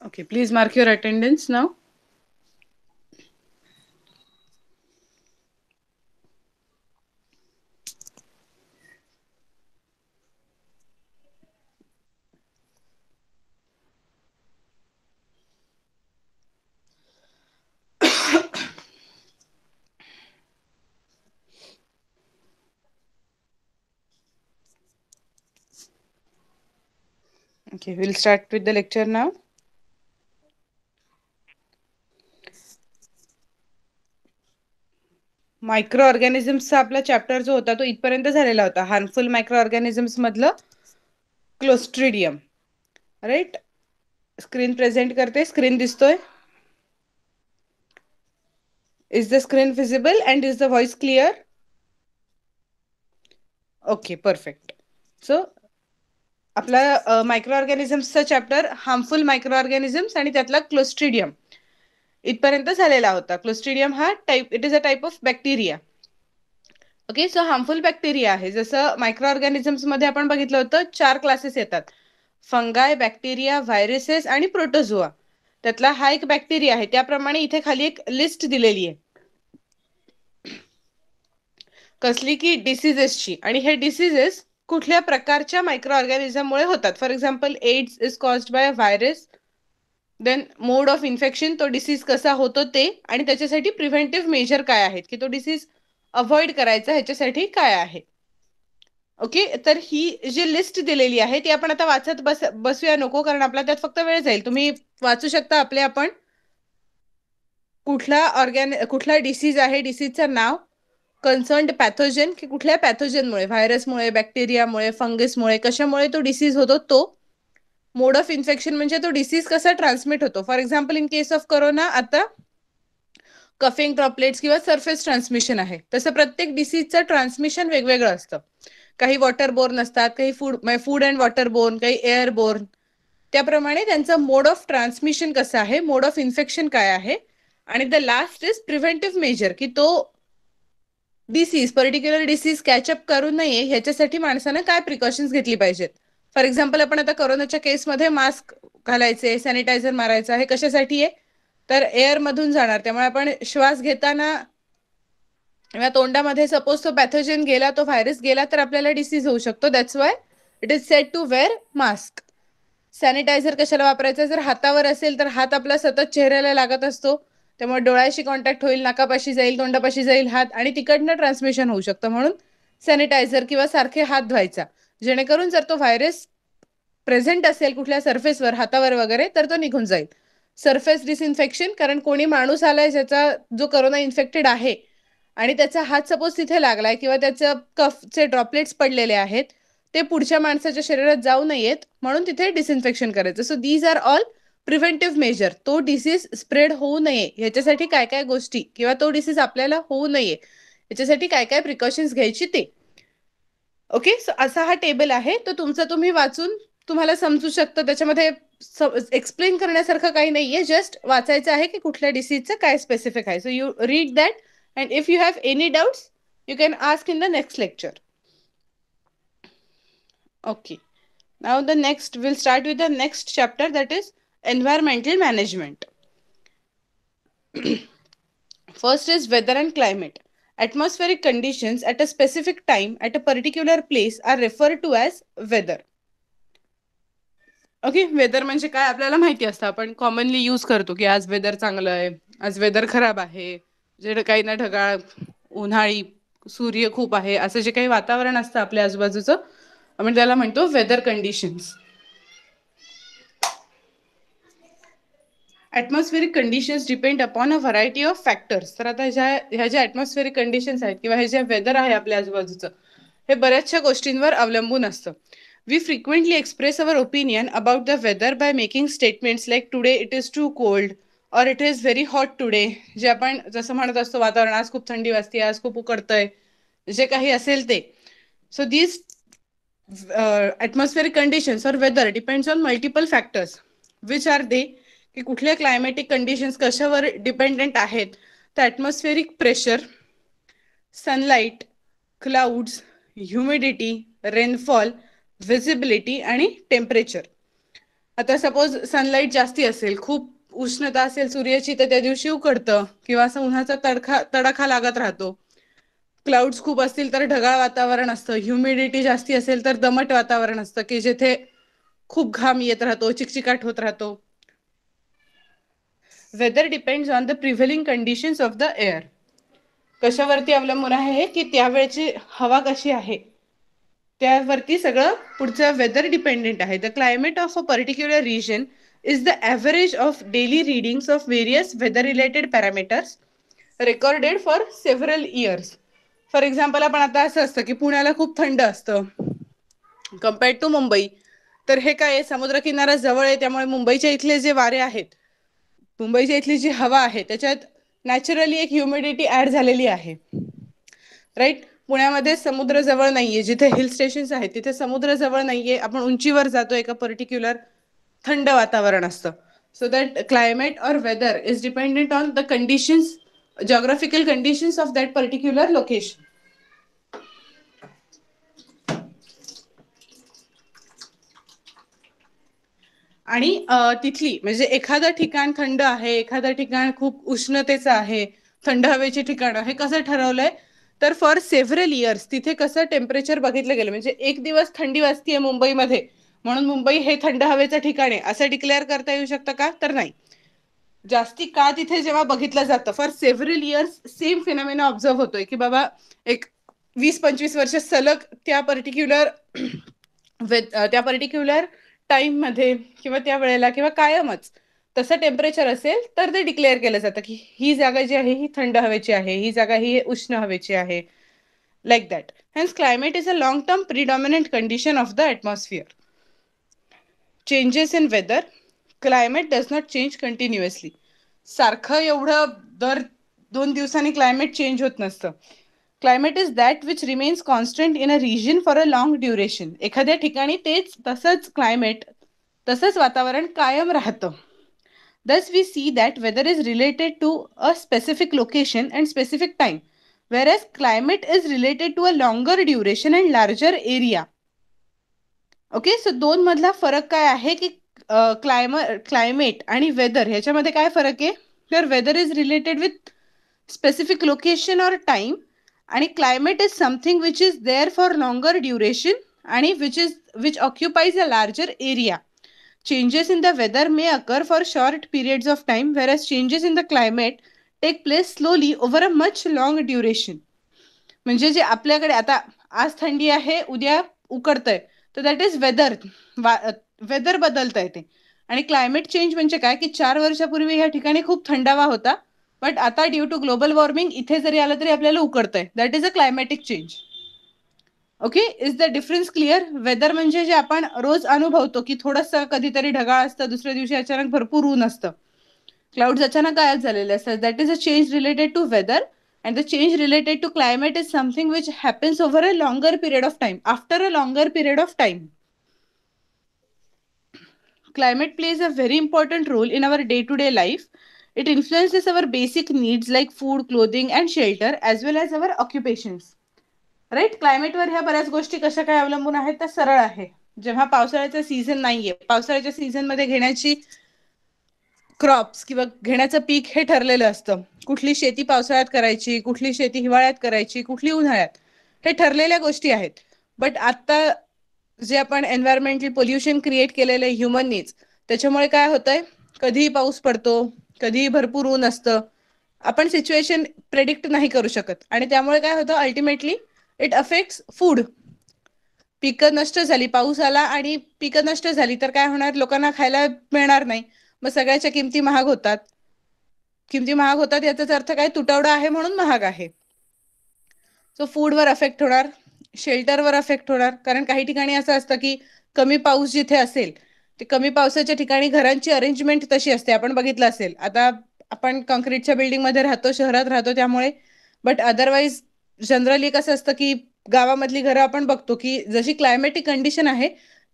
Okay, please mark your attendance now. Okay, we'll start with the lecture now. मायक्रो ऑर्गॅनिझम्सचा आपला chapter जो होता तो इथपर्यंत झालेला होता. हार्मफुल मायक्रो ऑर्गॅनिझम्स मधलं क्लोस्ट्रिडियम. राईट, स्क्रीन प्रेझेंट करते. स्क्रीन दिसतोय? Is the screen visible and is the voice clear? Okay, perfect. So आपला मायक्रो ऑर्गॅनिझम्सचा चॅप्टर हार्मफुल मायक्रो ऑर्गॅनिझम्स आणि त्यातला क्लोस्ट्रिडियम इथपर्यंत झालेला होता. क्लोस्ट्रिडियम हा type, it is a type of bacteria. Okay, so harmful bacteria आहे. जसं मायक्रो ऑर्गॅनिझम्स मध्ये आपण बघितलं होतं 4 क्लासेस येतात: फंगाय, बॅक्टेरिया, व्हायरसेस आणि प्रोटोझोआ. त्यातला हा एक बॅक्टेरिया आहे. त्याप्रमाणे इथे खाली एक लिस्ट दिलेली आहे कसली की डिसीजेसची. आणि हे डिसीजेस कुठल्या प्रकारच्या मायक्रो ऑर्गॅनिझममुळे होतात. For example, AIDS is caused by a virus. Then mode of infection, तो डिसीज कसा होतो ते, आणि त्याच्यासाठी प्रिव्हेंटिव्ह मेजर काय आहेत, की तो डिसीज अवॉइड करायचा ह्याच्यासाठी काय आहे. ओके, तर ही जी लिस्ट दिलेली आहे ती आपण आता वाचत बसूया नको, कारण आपला त्यात फक्त वेळ जाईल. तुम्ही वाचू शकता आपण कुठला डिसीज आहे, डिसीजचं नाव, कन्सर्न्ड पॅथोजन, की कुठल्या पॅथोजनमुळे, व्हायरसमुळे, बॅक्टेरियामुळे, फंगसमुळे, कशामुळे तो डिसीज होतो तो, मोड ऑफ इन्फेक्शन म्हणजे तो डिसीज कसा ट्रान्समिट होतो. For example, in case of corona आता कफिंग ड्रॉपलेट्स किंवा सरफेस ट्रान्समिशन आहे. तसं प्रत्येक डिसीजचं ट्रान्समिशन वेगवेगळं असतं. काही वॉटर बोर्न असतात, काही फूड अँड वॉटर बोर्न, काही एअर बोर्न. त्याप्रमाणे त्यांचं मोड ऑफ ट्रान्समिशन कसं आहे, मोड ऑफ इन्फेक्शन काय आहे, आणि the last is preventive measure, की तो डिसीज, पर्टिक्युलर डिसीज कॅचअप करू नये ह्याच्यासाठी माणसानं काय प्रिकॉशन्स घेतली पाहिजेत. फॉर एक्झाम्पल, आपण आता कोरोनाच्या केसमध्ये मास्क घालायचे, सॅनिटायझर मारायचं. हे कशासाठी आहे, तर एअर मधून जाणार, त्यामुळे आपण श्वास घेताना किंवा तोंडामध्ये सपोज तो पॅथोजन गेला, तो व्हायरस गेला, तर आपल्याला डिसीज होऊ शकतो. That's why it is said to wear mask. Sanitiser कशाला वापरायचं, जर हातावर असेल तर हात आपला सतत चेहऱ्याला लागत असतो, त्यामुळे डोळ्याशी कॉन्टॅक्ट होईल, नाकापाशी जाईल, तोंडापाशी जाईल हात, आणि तिकडनं ट्रान्समिशन होऊ शकतं. म्हणून सॅनिटायझर किंवा सारखे हात धुवायचा, जेणेकरून जर तो व्हायरस प्रेझेंट असेल कुठल्या सरफेसवर, हातावर वगैरे, तर तो निघून जाईल. सरफेस डिसइन्फेक्शन, कारण कोणी माणूस आलाय ज्याचा जो कोरोना इन्फेक्टेड आहे आणि त्याचा हात सपोज तिथे लागलाय किंवा त्याच्या कफचे ड्रॉपलेट्स पडलेले आहेत, ते पुढच्या माणसाच्या शरीरात जाऊ नयेत म्हणून तिथे डिसइन्फेक्शन करायचं. So these are all preventive measure. तो डिसीज स्प्रेड होऊ नये ह्याच्यासाठी काय काय गोष्टी, किंवा तो डिसीज आपल्याला होऊ नये याच्यासाठी काय काय प्रिकॉशन्स घ्यायची ते. ओके, सो असा हा टेबल आहे. तो तुमचा तुम्ही वाचून तुम्हाला समजू शकतं. त्याच्यामध्ये एक्सप्लेन करण्यासारखं काही नाहीये, जस्ट वाचायचं आहे की कुठल्या डिसीजचं काय स्पेसिफिक आहे. So you read that, and if you have any doubts you can ask in the next lecture. Okay, now the next, we'll start with the next chapter, that is environmental management. First is weather and climate. Atmospheric conditions at a specific time at a particular place are referred to as weather. Okay, weather म्हणजे काय आपल्याला माहिती असतं, आपण commonly use करतो की आज weather चांगलं आहे, आज वेदर खराब आहे, जे काही ना ढगाळ, उन्हाळी, सूर्य खूप आहे, असं जे काही वातावरण असतं आपल्या आजूबाजूचं, आपण त्याला म्हणतो weather conditions. Atmospheric conditions depend upon a variety of factors. तर आता ह्या ज्या ॲटमॉस्फेरिक कंडिशन्स आहेत किंवा हे जे वेदर आहे आपल्या आजूबाजूचं, हे बऱ्याचशा गोष्टींवर अवलंबून असतं. We frequently express our opinion about the weather by making statements like today it is too cold or it is very hot today. जे आपण जसं म्हणत असतो, वातावरण आज खूप थंडी वाजते, आज खूप उकडतंय, जे काही असेल ते. So these atmospheric conditions or weather depends on multiple factors. Which are they? की कुठल्या क्लायमॅटिक कंडिशन्स कशावर डिपेंडेंट आहेत, तर atmospheric pressure, sunlight, clouds, humidity, rainfall, visibility आणि टेम्परेचर. आता सपोज सनलाईट जास्ती असेल, खूप उष्णता असेल सूर्याची, तर त्या दिवशी उकडतं किंवा असं उन्हाचा तडाखा लागत राहतो. क्लाउड्स खूप असतील तर ढगाळ वातावरण असतं. ह्युमिडिटी जास्ती असेल तर दमट वातावरण असतं की जेथे खूप घाम येत राहतो, चिकचिकाट होत राहतो. Weather depends on the prevailing conditions of the air. कशावरती अवलंबून आहे की त्यावेळेची हवा कशी आहे त्यावरती सगळं पुढचं वेदर डिपेंडेंट आहे. The climate of a particular region is the average of daily readings of various weather related parameters recorded for several years. For example आपण आता असं असतं की पुण्याला खूप थंड असतं कम्पेअर्ड टू मुंबई. तर हे काय आहे, समुद्रकिनारा जवळ आहे त्यामुळे मुंबईच्या इथले जे वारे आहेत, मुंबईच्या इथली जी हवा आहे त्याच्यात नॅचरली एक ह्युमिडिटी ऍड झालेली आहे. राईट. पुण्यामध्ये समुद्र जवळ नाहीये, जिथे हिल स्टेशन्स आहेत तिथे समुद्र जवळ नाहीये, आपण उंचीवर जातो, एका पर्टिक्युलर थंड वातावरण असतं. So that climate or weather is dependent on the conditions, geographical conditions of that particular location. आणि तिथली म्हणजे एखादं ठिकाण थंड आहे, एखादं ठिकाण खूप उष्णतेचं आहे, थंड हवेचे ठिकाण आहे, कसं ठरवलंय तर फॉर सेव्हरल इयर्स तिथे कसं टेम्परेचर बघितलं गेलं. म्हणजे एक दिवस थंडी वाजतीये मुंबईमध्ये म्हणून मुंबई हे थंड हवेचं ठिकाण आहे असं डिक्लेअर करता येऊ शकतं का? तर नाही. जास्ती काळ तिथे जेव्हा बघितलं जातं for several years same phenomena observe होतोय की बाबा एक 20-25 वर्ष सलग त्या पर्टिक्युलर टाइम मध्ये किंवा त्या वेळेला किंवा कायमच तसं टेम्परेचर असेल तर ते डिक्लेअर केलं जातं की ही जागा जी आहे ही थंड हवेची आहे, ही जागा ही उष्ण हवेची आहे, like that. Hence climate is a long term predominant condition of the atmosphere. Changes in weather. Climate does not change continuously. सारखं एवढं दर 2 दिवसांनी क्लायमेट चेंज होत नसतं. Climate is that which remains constant in a region for a long duration. एखाद्या ठिकाणी तेच तसंच क्लायमेट, तसंच वातावरण कायम राहतं. Thus we see that weather is related to a specific location and specific time, whereas climate is related to a longer duration and larger area. Okay, so दोन मधला फरक काय आहे की क्लायमेट आणि वेदर ह्याच्यामध्ये काय फरक आहे तर weather is related with specific location और टाइम आणि climate is something which is there for longer duration आणि which occupies a larger area. Changes in the weather may occur for short periods of time, whereas changes in the climate take place slowly over a much long duration. म्हणजे जे आपल्याकडे आता आज थंडी आहे, उद्या उकडतंय, तर दॅट इज वेदर. वेदर बदलतंय ते. आणि क्लायमेट चेंज म्हणजे काय की 4 वर्षापूर्वी या ठिकाणी खूप थंडावा होता, बट आता ड्यू टू ग्लोबल वॉर्मिंग इथे जरी आलं तरी आपल्याला उकडतंय. That is a climatic change. Okay, is the difference clear? Weather म्हणजे जे आपण रोज अनुभवतो की थोडंसं कधीतरी ढगाळ असतं, दुसऱ्या दिवशी अचानक भरपूर ऊन असतं, क्लाउड्स अचानक गायब झालेले असतात. That is a change related to weather. And the change related to climate is something which happens over a longer period of time, after a longer period of time. Climate plays a very important role in our day-to-day life. It influences our basic needs like food, clothing and shelter as well as our occupations. Right. क्लायमेटवर ह्या बऱ्याच गोष्टी कशा काय अवलंबून आहेत त्या सरळ आहे. जेव्हा पावसाळ्याचा सीझन नाहीये, पावसाळ्याच्या सीझन मध्ये घेण्याची क्रॉप्स किंवा घेण्याचं पीक हे ठरलेलं असतं. कुठली शेती पावसाळ्यात करायची, कुठली शेती हिवाळ्यात करायची, कुठली उन्हाळ्यात, हे ठरलेल्या गोष्टी आहेत. बट आता जे आपण एन्व्हायरमेंटल पोल्युशन क्रिएट केलेलं आहे ह्युमननीच, त्याच्यामुळे काय होतंय, कधीही पाऊस पडतो, कधीही भरपूर ऊन असतं, आपण सिच्युएशन प्रेडिक्ट नाही करू शकत. आणि त्यामुळे काय होतं अल्टिमेटली इट अफेक्ट्स फूड. पिकं नष्ट झाली, पाऊस आला आणि पिकं नष्ट झाली तर काय होणार, लोकांना खायला मिळणार नाही, मग सगळ्याच्या किमती महाग होतात. किमती महाग होतात याचाच अर्थ काय, तुटवडा आहे म्हणून महाग आहे. सो फूडवर अफेक्ट होणार, शेल्टरवर अफेक्ट होणार. कारण काही ठिकाणी असं असतं की कमी पाऊस जिथे असेल ते कमी पावसाच्या ठिकाणी घरांची अरेंजमेंट तशी असते, आपण बघितलं असेल. आता आपण कॉन्क्रीटच्या बिल्डिंगमध्ये राहतो, शहरात राहतो त्यामुळे, बट अदरवाईज जनरली कसं असतं की गावामधली घरं आपण बघतो की जशी क्लायमेटिक कंडिशन आहे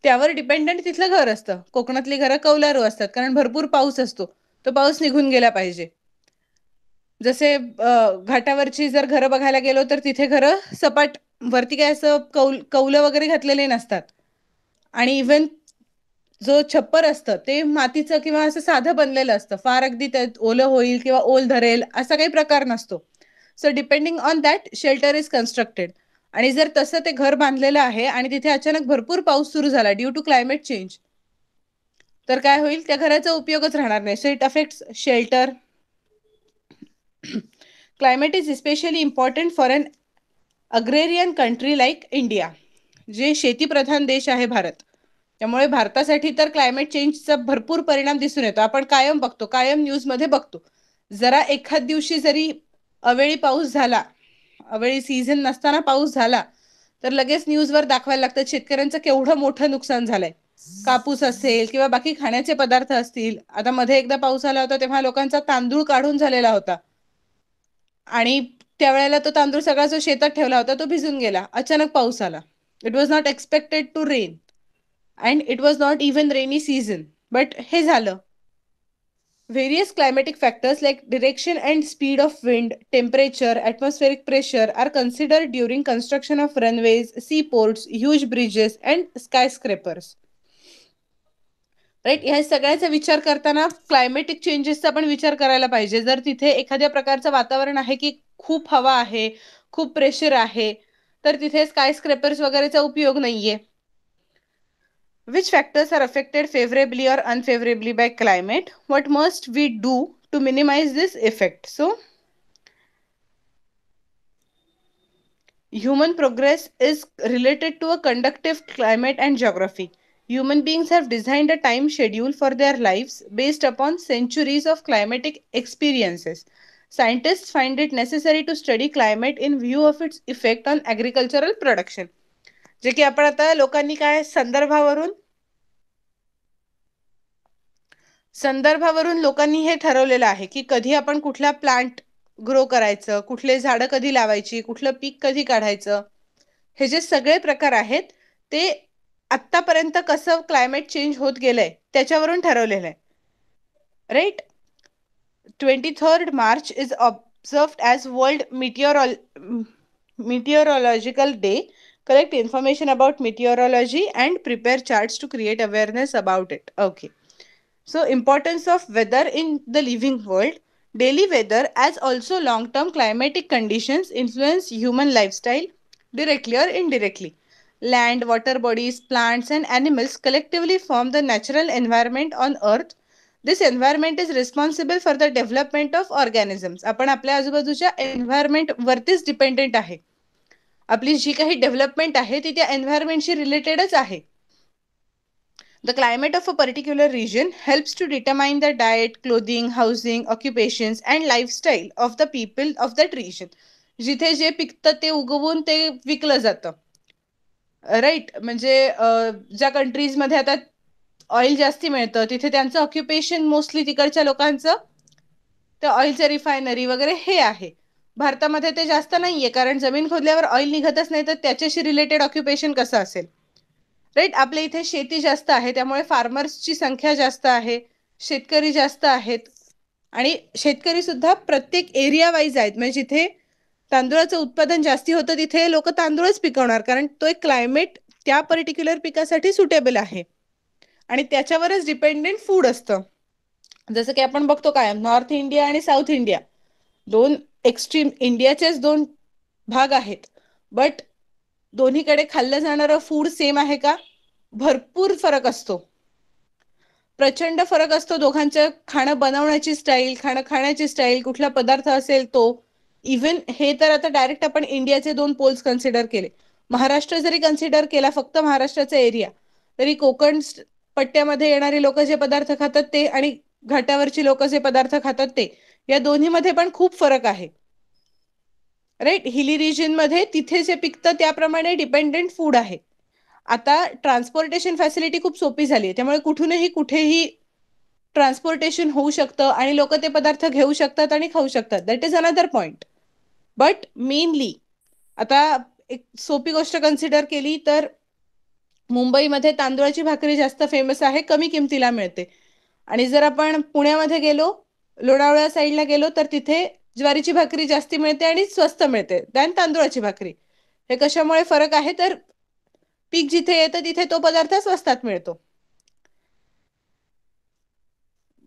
त्यावर डिपेंडंट तिथलं घर असतं. कोकणातली घरं कौलारू असतात कारण भरपूर पाऊस असतो, तो पाऊस निघून गेला पाहिजे. जसे घाटावरची जर घरं बघायला गेलो तर तिथे घरं सपाट, वरती काय असं कौलं वगैरे घातलेले नसतात. आणि इव्हन जो छप्पर असतं ते मातीचं किंवा असं साधं बनलेलं असतं, फार अगदी त्यात ओलं होईल किंवा ओल धरेल असा काही प्रकार नसतो. So depending on that shelter is constructed. आणि जर तसं ते घर बांधलेलं आहे आणि तिथे अचानक भरपूर पाऊस सुरू झाला ड्यू टू क्लायमेट चेंज, तर काय होईल, त्या घराचा उपयोगच राहणार नाही. So it affects shelter. Climate is specially important for an agrarian country like India, जे शेतीप्रधान देश आहे भारत. त्यामुळे भारतासाठी तर क्लायमेट चेंजचा भरपूर परिणाम दिसून येतो. आपण कायम बघतो, कायम न्यूजमध्ये बघतो. जरा एखाद दिवशी जरी अवेळी पाऊस झाला, अवेळी सीझन नसताना पाऊस झाला, तर लगेच न्यूजवर दाखवायला लागतं शेतकऱ्यांचं केवढं मोठं नुकसान झालंय. कापूस असेल किंवा बाकी खाण्याचे पदार्थ असतील. आता मध्ये एकदा पाऊस आला होता तेव्हा लोकांचा तांदूळ काढून झालेला होता आणि त्यावेळेला तो तांदूळ सगळा जो शेतात ठेवला होता तो भिजून गेला. अचानक पाऊस आला. It was not expected to rain and it was not even rainy season, but हे झालं. Various climatic factors like direction and speed of wind, temperature, atmospheric pressure are considered during construction of runways, seaports, huge bridges, and skyscrapers. Right. ह्या सगळ्याचा विचार करताना climatic चेंजेसचा पण विचार करायला पाहिजे. जर तिथे एखाद्या प्रकारचं वातावरण आहे की खूप हवा आहे, खूप प्रेशर आहे, तर तिथे स्कायस्क्रेपर्स वगैरेचा उपयोग नाहीये. Which factors are affected favorably or unfavorably by climate? What must we do to minimize this effect? So, human progress is related to a conductive climate and geography. Human beings have designed a time schedule for their lives based upon centuries of climatic experiences. Scientists find it necessary to study climate in view of its effect on agricultural production. जे की आपण आता लोकांनी काय संदर्भावरून लोकांनी हे ठरवलेलं आहे की कधी आपण कुठला प्लांट ग्रो करायचं, कुठले झाडं कधी लावायची, कुठलं पीक कधी काढायचं. हे जे सगळे प्रकार आहेत ते आत्तापर्यंत कसं क्लायमेट चेंज होत गेलंय त्याच्यावरून ठरवलेलं आहे. Right. 23rd March is observed as World Meteorological Day. Collect information about meteorology and prepare charts to create awareness about it. Okay. So, importance of weather in the living world. Daily weather as also long-term climatic conditions influence human lifestyle directly or indirectly. Land, water bodies, plants and animals collectively form the natural environment on earth. This environment is responsible for the development of organisms. आपण आपल्या आजूबाजूच्या environment वरतीच dependent आहे. आपली जी काही development आहे ती त्या एन्व्हायरमेंटशी रिलेटेडच आहे. The climate of a particular region helps to determine the diet, clothing, housing, occupations and lifestyle of the people of that region. जिथे जे पिकतं ते उगवून ते विकलं जातं. राईट. म्हणजे ज्या कंट्रीजमध्ये आता ऑइल जास्ती मिळतं तिथे त्यांचं ऑक्युपेशन मोस्टली तिकडच्या लोकांचं त्या ऑइलचं रिफायनरी वगैरे हे आहे. भारतामध्ये ते जास्त नाहीये कारण जमीन खोदल्यावर ऑइल निघतच नाही, तर त्याच्याशी रिलेटेड ऑक्युपेशन कसं असेल. राईट. आपल्या इथे शेती जास्त आहे त्यामुळे फार्मर्सची संख्या जास्त आहे, शेतकरी जास्त आहेत आणि शेतकरी सुद्धा प्रत्येक एरिया वाईज आहेत. म्हणजे जिथे तांदूळाचं उत्पादन जास्ती होतं तिथे लोक तांदूळच पिकवणार कारण तो एक क्लायमेट त्या पर्टिक्युलर पिकासाठी सुटेबल आहे आणि त्याच्यावरच डिपेंडेंट फूड असतं. जसं की आपण बघतो काय नॉर्थ इंडिया आणि साऊथ इंडिया दोन एक्स्ट्रीम इंडियाचेच दोन भाग आहेत, बट दोन्हीकडे खाल्लं जाणारं फूड सेम आहे का? भरपूर फरक असतो, प्रचंड फरक असतो दोघांच्या खाणं बनवण्याची स्टाईल, खाणं खाण्याची स्टाईल, कुठला पदार्थ असेल तो. इव्हन हे तर आता डायरेक्ट आपण इंडियाचे दोन पोल्स कन्सिडर केले. महाराष्ट्र जरी कन्सिडर केला फक्त महाराष्ट्राचा एरिया, तरी कोकण पट्ट्यामध्ये येणारी लोक जे पदार्थ खातात ते आणि घाटावरची लोक जे पदार्थ खातात ते, या दोन्हीमध्ये पण खूप फरक आहे. राईट. हिली रिजन मध्ये तिथे जे पिकतं त्याप्रमाणे डिपेंडेंट फूड आहे. आता ट्रान्सपोर्टेशन फॅसिलिटी खूप सोपी झाली आहे त्यामुळे कुठूनही कुठेही ट्रान्सपोर्टेशन होऊ शकतं आणि लोक ते पदार्थ घेऊ शकतात आणि खाऊ शकतात. That is another point. But mainly आता एक सोपी गोष्ट कन्सिडर केली तर मुंबईमध्ये तांदूळाची भाकरी जास्त फेमस आहे, कमी किमतीला मिळते. आणि जर आपण पुण्यामध्ये गेलो, लोणावळा साईडला गेलो तर तिथे ज्वारीची भाकरी जास्ती मिळते आणि स्वस्त मिळते दॅन तांदूळाची भाकरी. हे कशामुळे फरक आहे तर पीक जिथे येतं तिथे तो पदार्थ स्वस्तात मिळतो.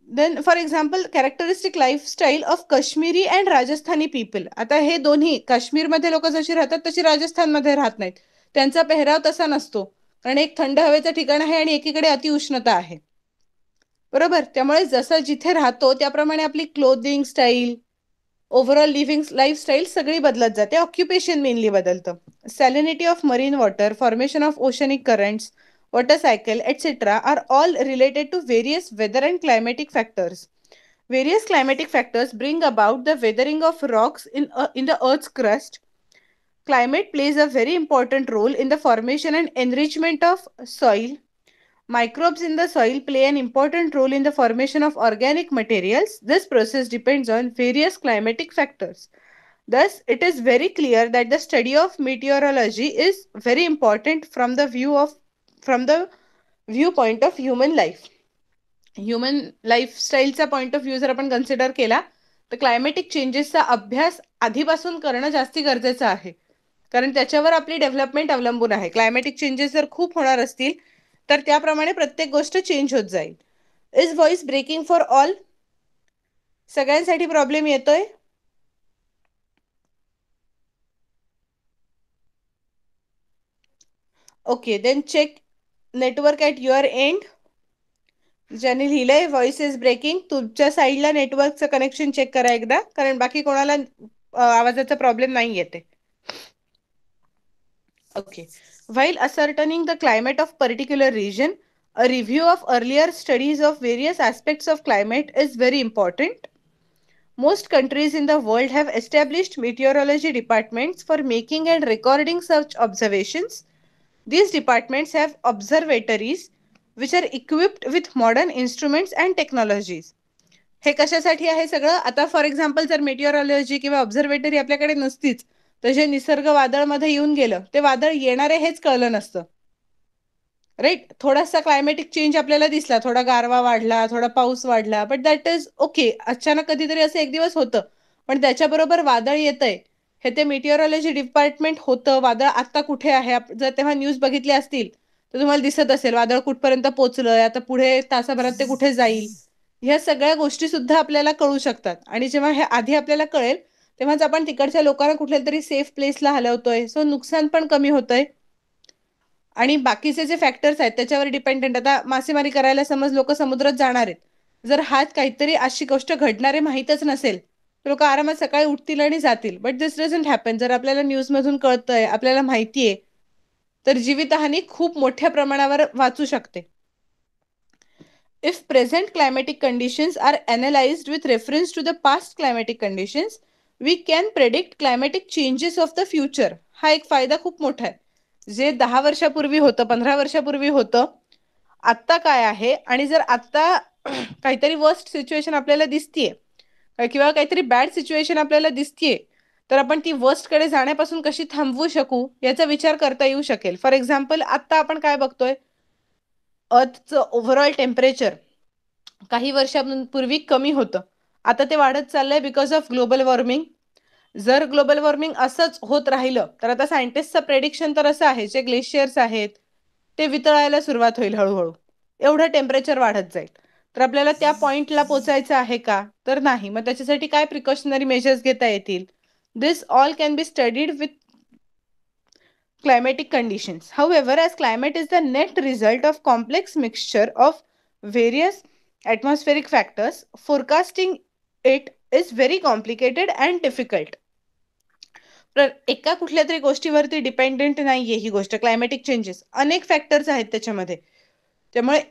Then for example characteristic lifestyle of Kashmiri and Rajasthani people. आता हे दोन्ही, काश्मीरमध्ये लोक जशी राहतात तशी राजस्थानमध्ये राहत नाहीत. त्यांचा पेहराव तसा नसतो, कारण एक थंड हवेचं ठिकाण आहे आणि एकीकडे अतिउष्णता आहे. बरोबर. त्यामुळे जसं जिथे राहतो त्याप्रमाणे आपली clothing style, overall living lifestyle सगळी बदलत जाते. ऑक्युपेशन मेनली बदलतं. Salinity of marine water, formation of oceanic currents, water cycle etcetera are all related to various weather and climatic factors. Various climatic factors bring about the weathering of rocks in the Earth's crust. Climate plays a very important role in the formation and enrichment of soil. Microbes in the soil play an important role in the formation of organic materials. This process depends on various climatic factors. Thus, it is very clear that the study of meteorology is very important from the viewpoint of human life. Human लाईफस्टाईलचा point of view जर आपण consider केला तर climatic चेंजेसचा अभ्यास आधीपासून करणं जास्ती गरजेचं आहे, कारण त्याच्यावर आपली डेव्हलपमेंट अवलंबून आहे. क्लायमॅटिक चेंजेस जर खूप होणार असतील तर त्याप्रमाणे प्रत्येक गोष्ट चेंज होत जाईल. Is voice breaking for all? सगळ्यांसाठी प्रॉब्लेम येतोय? Okay, then check network at your end. ज्याने लिहिलंय व्हॉइस इज ब्रेकिंग, तुमच्या साईडला नेटवर्कचं कनेक्शन चेक करा एकदा, कारण बाकी कोणाला आवाजाचा प्रॉब्लेम नाही येते. Okay. While ascertaining the climate of particular region, a review of earlier studies of various aspects of climate is very important. Most countries in the world have established meteorology departments for making and recording such observations. These departments have observatories which are equipped with modern instruments and technologies. हे कशासाठी आहे सगळं? आता for example जर मेटिओरॉलॉजी किंवा observatory आपल्याकडे नसतीच तर जे निसर्ग वादळमध्ये येऊन गेलं ते वादळ येणारे हेच कळलं नसतं. राईट. थोडासा क्लायमॅटिक चेंज आपल्याला दिसला, थोडा गारवा वाढला, थोडा पाऊस वाढला, बट दॅट इज ओके. अचानक कधीतरी असं एक दिवस होतं, पण त्याच्याबरोबर वादळ येतंय हे ते मेटिओरॉलॉजी डिपार्टमेंट होतं. वादळ आता कुठे आहे, जर तेव्हा न्यूज बघितली असतील तर तुम्हाला दिसत असेल वादळ कुठपर्यंत पोहोचलंय, आता पुढे तासाभरात ते कुठे जाईल. ह्या सगळ्या गोष्टी सुद्धा आपल्याला कळू शकतात, आणि जेव्हा हे आधी आपल्याला कळेल तेव्हाच आपण तिकडच्या लोकांना कुठल्या तरी सेफ प्लेसला हलवतोय, सो नुकसान पण कमी होतंय. आणि बाकीचे जे फॅक्टर्स आहेत त्याच्यावर डिपेंडेंट. आता मासेमारी करायला समज लोक समुद्रात जाणार आहेत, जर हात काहीतरी अशी गोष्ट घडणारे माहीतच नसेल तर लोक आरामात सकाळी उठतील आणि जातील. But this doesn't happen. जर आपल्याला न्यूजमधून कळतंय, आपल्याला माहिती आहे, तर जीवितहानी खूप मोठ्या प्रमाणावर वाचू शकते. If present climatic conditions are analyzed with reference to the past climatic conditions, we can predict climatic changes of the future. हा एक फायदा खूप मोठा आहे. जे 10 वर्षापूर्वी होतं, 15 वर्षापूर्वी होतं, आत्ता काय आहे, आणि जर आत्ता काहीतरी वर्स्ट सिच्युएशन आपल्याला दिसतीये किंवा काहीतरी बॅड सिच्युएशन आपल्याला दिसतीये, तर आपण ती वर्स्टकडे जाण्यापासून कशी थांबवू शकू याचा विचार करता येऊ शकेल. फॉर एक्झाम्पल, आत्ता आपण काय बघतोय, अर्थचं ओव्हरऑल टेम्परेचर काही वर्षांपूर्वी कमी होतं, आता ते वाढत चाललंय बिकॉज ऑफ ग्लोबल वॉर्मिंग. जर ग्लोबल वॉर्मिंग असंच होत राहिलं तर आता सायंटिस्टचं प्रेडिक्शन तर असं आहे, जे ग्लेशियर्स आहेत ते वितळायला सुरुवात होईल हळूहळू, एवढं टेम्परेचर वाढत जाईल. तर आपल्याला त्या पॉइंटला पोचायचं आहे का? तर नाही. मग त्याच्यासाठी काय प्रिकॉशनरी मेजर्स घेता येतील? This all can be studied with climatic conditions. However, as climate is the net result of complex mixture of various atmospheric factors, forecasting it is very complicated and difficult. एका कुठल्या तरी गोष्टीवरती dependent नाहीये ही गोष्ट. Climatic changes अनेक factors आहेत त्याच्यामध्ये, त्यामुळे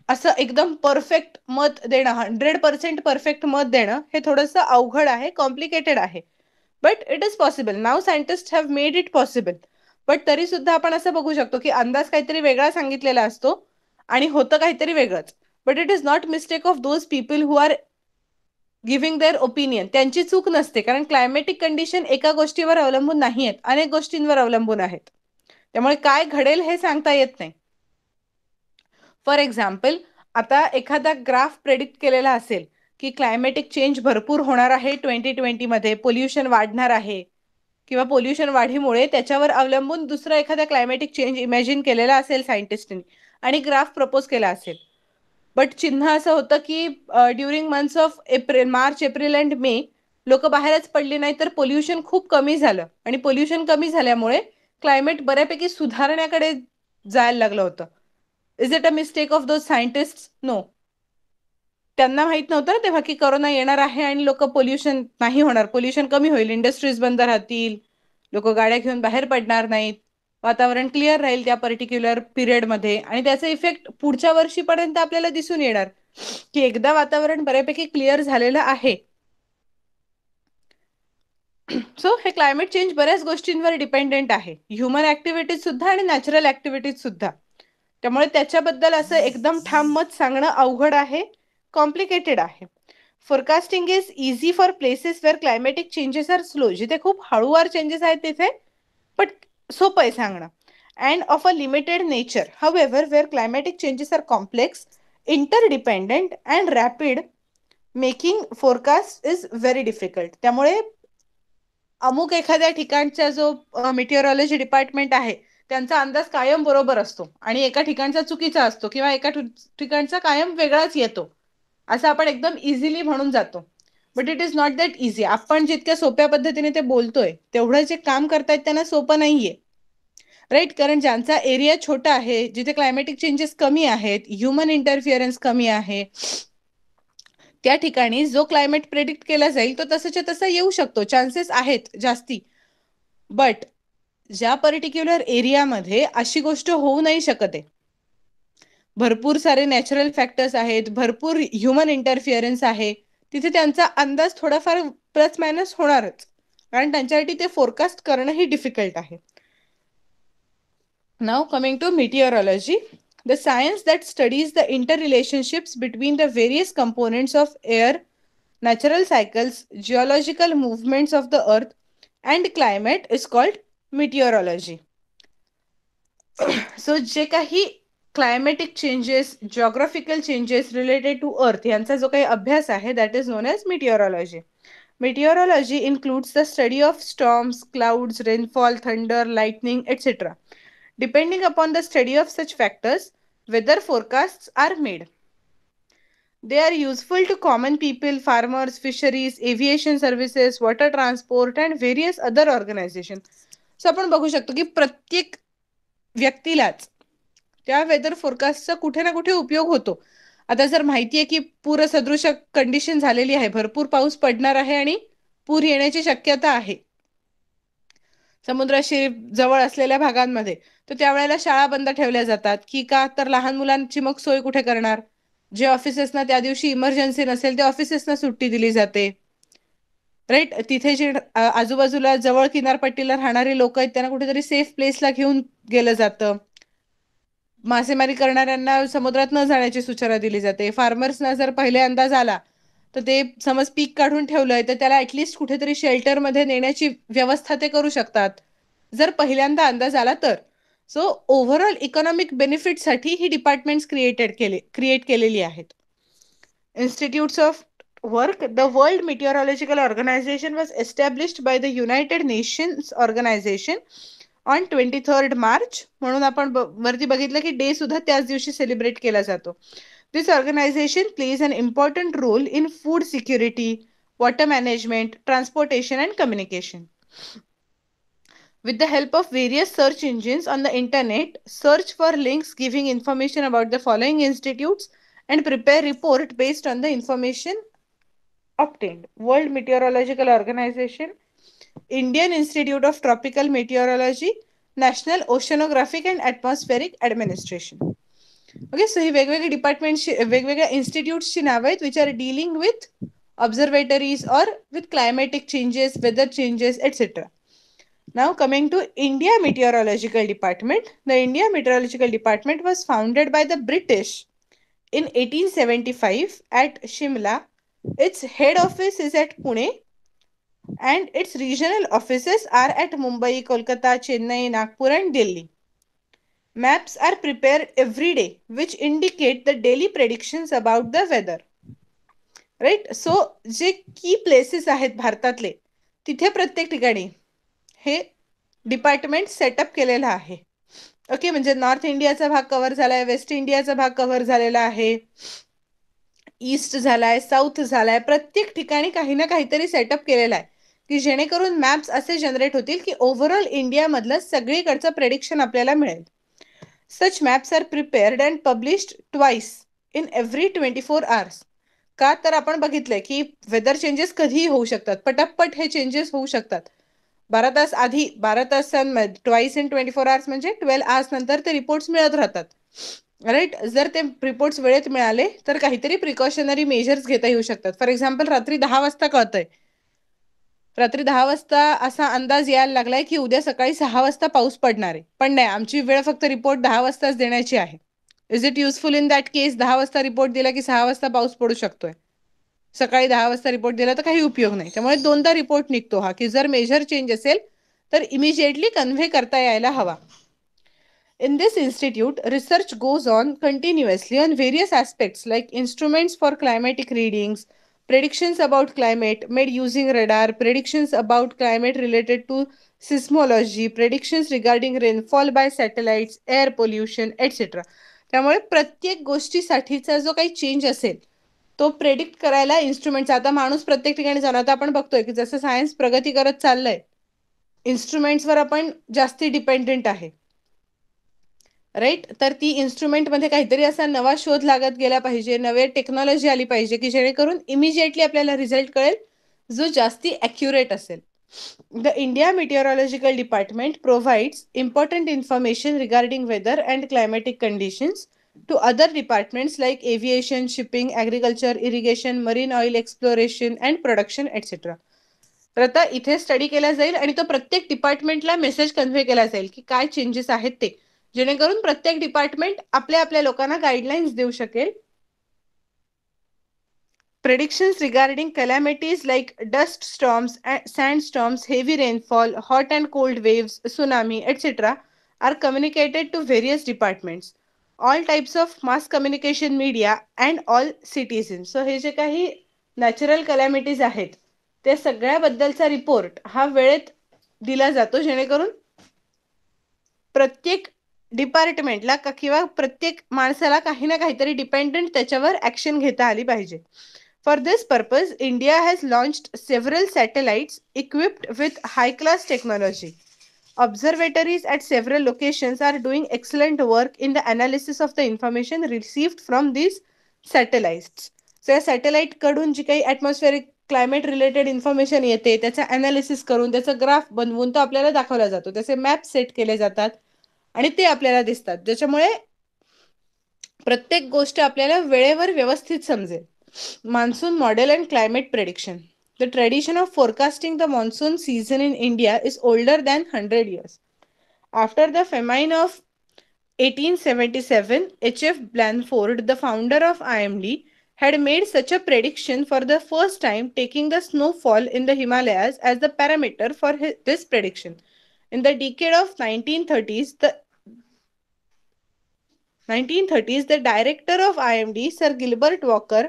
असं एकदम परफेक्ट मत देणं, 100% परफेक्ट मत देणं हे थोडंसं अवघड आहे, कॉम्प्लिकेटेड आहे. But it is possible. Now scientist have made it possible. But तरी सुद्धा आपण असं बघू शकतो की अंदाज काहीतरी वेगळा सांगितलेला असतो आणि होतं काहीतरी वेगळंच. But it is not mistake of those people who are giving their opinion. त्यांची चूक नसते, कारण क्लायमॅटिक कंडिशन एका गोष्टीवर अवलंबून नाही आहेत, अनेक गोष्टींवर अवलंबून आहेत. त्यामुळे काय घडेल हे सांगता येत नाही. फॉर एक्झाम्पल, आता एखादा ग्राफ प्रेडिक्ट केलेला असेल की क्लायमॅटिक चेंज भरपूर होणार आहे 2020मध्ये, पोल्युशन वाढणार आहे, किंवा पोल्युशन वाढीमुळे त्याच्यावर अवलंबून दुसरा एखादा क्लायमॅटिक चेंज इमॅजिन केलेला असेल सायंटिस्टनी आणि ग्राफ प्रपोज केला असेल, बट चिन्ह असं होतं की during months of March, April and may लोक बाहेरच पडली नाही, तर पोल्युशन खूप कमी झालं आणि पोल्युशन कमी झाल्यामुळे क्लायमेट बऱ्यापैकी सुधारण्याकडे जायला लागलं होतं. Is it a mistake of those scientist? No. त्यांना माहित नव्हतं तेव्हा की कोरोना येणार आहे आणि लोक पोल्युशन नाही होणार, पोल्युशन कमी होईल, इंडस्ट्रीज बंद राहतील, लोक गाड्या घेऊन बाहेर पडणार नाहीत, वातावरण क्लिअर राहील त्या पर्टिक्युलर पिरियडमध्ये आणि त्याचा इफेक्ट पुढच्या वर्षीपर्यंत आपल्याला दिसून येणार की एकदा वातावरण बऱ्यापैकी क्लिअर झालेलं आहे. सो हे क्लायमेट चेंज बऱ्याच गोष्टींवर डिपेंडेंट आहे, ह्युमन ऍक्टिव्हिटीज सुद्धा आणि नॅचरल ऍक्टिव्हिटीज सुद्धा. त्यामुळे त्याच्याबद्दल असं एकदम ठाम मत सांगणं अवघड आहे, कॉम्प्लिकेटेड आहे. Forecasting is easy for places where climatic changes are slow, जिथे खूप हळूवार चेंजेस आहेत तिथे, बट सोपं आहे सांगणं. And of a limited nature, however where climatic changes are complex, interdependent and rapid, making forecast is very difficult. त्यामुळे अमुक एखाद्या ठिकाणचा जो मेटिओरॉलॉजी डिपार्टमेंट आहे त्यांचा अंदाज कायम बरोबर असतो आणि एका ठिकाणचा चुकीचा असतो किंवा एका ठिकाणचा कायम वेगळाच येतो, असं आपण एकदम इझिली म्हणून जातो. But it is not that easy. आपण जितक्या सोप्या पद्धतीने ते बोलतोय तेवढं जे काम करतायत त्यांना सोपं नाहीये, राईट. कारण ज्यांचा एरिया छोटा आहे, जिथे क्लायमेटिक चेंजेस कमी आहेत, ह्युमन इंटरफिअरन्स कमी आहे, त्या ठिकाणी जो क्लायमेट प्रेडिक्ट केला जाईल तो तसाच्या तसा येऊ शकतो, चान्सेस आहेत जास्ती. बट ज्या पर्टिक्युलर एरियामध्ये अशी गोष्ट होऊ नाही शकत आहे, भरपूर सारे नॅचरल फॅक्टर्स आहेत, भरपूर ह्युमन इंटरफिअरन्स आहे, तिथे त्यांचा अंदाज थोडाफार प्लस मायनस होणारच, कारण त्यांच्यासाठी ते फोरकास्ट करणंही डिफिकल्ट आहे. Now coming to meteorology, the science that studies the interrelationships between the various components of air, natural cycles, geological movements of the earth and climate is called meteorology. So जे काही climatic changes, geographical changes related to earth यांचा जो काही अभ्यास आहे that is known as meteorology. Meteorology includes the study of storms, clouds, rainfall, thunder, lightning, etc. Depending upon the study of such factors, weather forecasts are made. They are useful to common people, farmers, fisheries, aviation services, water transport and various other organizations. So आपण बघू शकतो की प्रत्येक व्यक्तीलाच त्या weather फोरकास्टचा कुठे ना कुठे उपयोग होतो. आता जर माहिती आहे की पूरसदृश कंडिशन झालेली आहे, भरपूर पाऊस पडणार आहे आणि पूर येण्याची शक्यता आहे समुद्राशी जवळ असलेल्या भागांमध्ये, तर त्यावेळेला शाळा बंद ठेवल्या जातात की का, तर लहान मुलांची मग सोय कुठे करणार, जे ऑफिसेसना त्या दिवशी इमर्जन्सी नसेल त्या ऑफिसेसना सुट्टी दिली जाते, राईट. तिथे जे आजूबाजूला जवळ किनारपट्टीला राहणारे लोक आहेत त्यांना कुठेतरी सेफ प्लेसला घेऊन गेलं जातं, मासेमारी करणाऱ्यांना समुद्रात न जाण्याची सूचना दिली जाते, फार्मर्सना जर पहिले अंदाज आला तर ते समज पीक काढून ठेवलंय तर त्याला ऍटलिस्ट कुठेतरी शेल्टरमध्ये नेण्याची व्यवस्था ते करू शकतात जर पहिल्यांदा अंदाज आला तर. सो ओव्हरऑल इकॉनॉमिक बेनिफिटसाठी ही डिपार्टमेंट्स क्रिएट केलेली आहेत. Institutes of work, the World Meteorological Organization was established by the United Nations organization on 23rd March, म्हणून आपण वरती बघितलं की डे सुद्धा त्याच दिवशी सेलिब्रेट केला जातो. This organization plays an important role in food security, water management, transportation and communication. With the help of various search engines on the internet, search for links giving information about the following institutes and prepare report based on the information obtained. World Meteorological Organization, Indian Institute of Tropical Meteorology, National Oceanographic and Atmospheric Administration. Okay, so ही वेगवेगळी डिपार्टमेंटची, वेगवेगळ्या इन्स्टिट्यूट्सची नावं आहेत which are dealing with observatories or with climatic changes, weather changes, etc. Now coming to India Meteorological Department. The India Meteorological Department was founded by the British in 1875 at Shimla. Its head office is at Pune and its regional offices are at Mumbai, Kolkata, Chennai, Nagpur and Delhi. Maps are prepared every day which indicate the daily predictions about the weather. Right. So जे की places आहेत भारतातले तिथे प्रत्येक ठिकाणी हे department setup केलेलं आहे. ओके, म्हणजे नॉर्थ इंडियाचा भाग कव्हर झालाय, वेस्ट इंडियाचा भाग कव्हर झालेला आहे, ईस्ट झालाय, साऊथ झालाय, प्रत्येक ठिकाणी काही ना काहीतरी सेटअप केलेला आहे की जेणेकरून मॅप्स असे जनरेट होतील की ओव्हरऑल इंडियामधलं सगळीकडचं प्रेडिक्शन आपल्याला मिळेल. Such maps are prepared and published twice in every 24 hours. का तर आपण बघितलंय की वेदर चेंजेस कधीही होऊ शकतात, पटापट हे चेंजेस होऊ शकतात. 12 तास आधी, 12 तास ट्वाइस इन 24 hours म्हणजे 12 hours नंतर ते रिपोर्ट्स मिळत राहतात. राईट. जर ते रिपोर्ट्स वेळेत मिळाले तर काहीतरी प्रिकॉशनरी मेजर्स घेता येऊ शकतात. फॉर एक्झाम्पल रात्री 10 वाजता कळतंय, रात्री 10 वाजता असा अंदाज यायला लागलाय की उद्या सकाळी 6 वाजता पाऊस पडणार आहे, पण नाही, आमची वेळ फक्त रिपोर्ट 10 वाजताच देण्याची आहे. Is it useful in that case? 10 वाजता रिपोर्ट दिला की 6 वाजता पाऊस पडू शकतोय, सकाळी 10 वाजता रिपोर्ट दिला तर काही उपयोग नाही. त्यामुळे दोनदा रिपोर्ट निघतो हा की जर मेजर चेंज असेल तर इमिजिएटली कन्व्हे करता यायला हवा. In this institute, research goes on continuously on various aspects like instruments for climatic readings, predictions about climate made using radar, predictions about climate related to seismology, predictions regarding rainfall by satellites, air pollution, etc. त्यामुळे प्रत्येक गोष्टीसाठीचा जो काही change असेल तो predict करायला instruments, आता माणूस प्रत्येक ठिकाणी जाणार, आता आपण बघतोय की जसं सायन्स प्रगती करत चाललंय, इन्स्ट्रुमेंट्सवर आपण जास्ती डिपेंडेंट आहे. राईट. तर ती इन्स्ट्रुमेंटमध्ये काहीतरी असा नवा शोध लागत गेला पाहिजे, नवे टेक्नॉलॉजी आली पाहिजे की जेणेकरून इमिजिएटली आपल्याला रिझल्ट कळेल जो जास्ती ॲक्युरेट असेल. The India Meteorological Department provides important information regarding weather and climatic conditions to other departments like aviation, shipping, agriculture, irrigation, marine oil exploration and production etcetera. तर आता इथे स्टडी केला जाईल आणि तो प्रत्येक डिपार्टमेंटला मेसेज कन्व्हे केला जाईल की काय चेंजेस आहेत ते, जेणेकरून प्रत्येक डिपार्टमेंट आपल्या लोकांना गाईडलाईन्स देऊ शकेल. Predictions regarding calamities like dust storms, sandstorms, heavy rainfall, hot and cold waves, tsunami, etc. are communicated to various departments, all types of mass communication media and all citizens. So हे जे काही natural calamities आहेत ते सगळ्याबद्दलचा report हा वेळेत दिला जातो जेणेकरून प्रत्येक डिपार्टमेंटला किंवा प्रत्येक माणसाला काही ना काहीतरी डिपेंडंट त्याच्यावर ॲक्शन घेता आली पाहिजे. For this purpose, India has launched several satellites equipped with high-class technology. Observatories at several locations are doing excellent work in the analysis of the information received from these satellites. So, या satellite कडून जी काही atmospheric climate related information येते त्याचं analysis करून त्याचा graph बनवून तो आपल्याला दाखवला जातो, त्याचे मॅप सेट केले जातात आणि ते आपल्याला दिसतात, ज्याच्यामुळे प्रत्येक गोष्ट आपल्याला वेळेवर व्यवस्थित समजेल. Monsoon model and climate prediction. The tradition of forecasting the monsoon season in India is older than 100 years. After the famine of 1877, H.F. Blandford, the founder of IMD, had made such a prediction for the first time, taking the snowfall in the Himalayas as the parameter for this prediction. In the decade of 1930s, the director of IMD, Sir Gilbert Walker,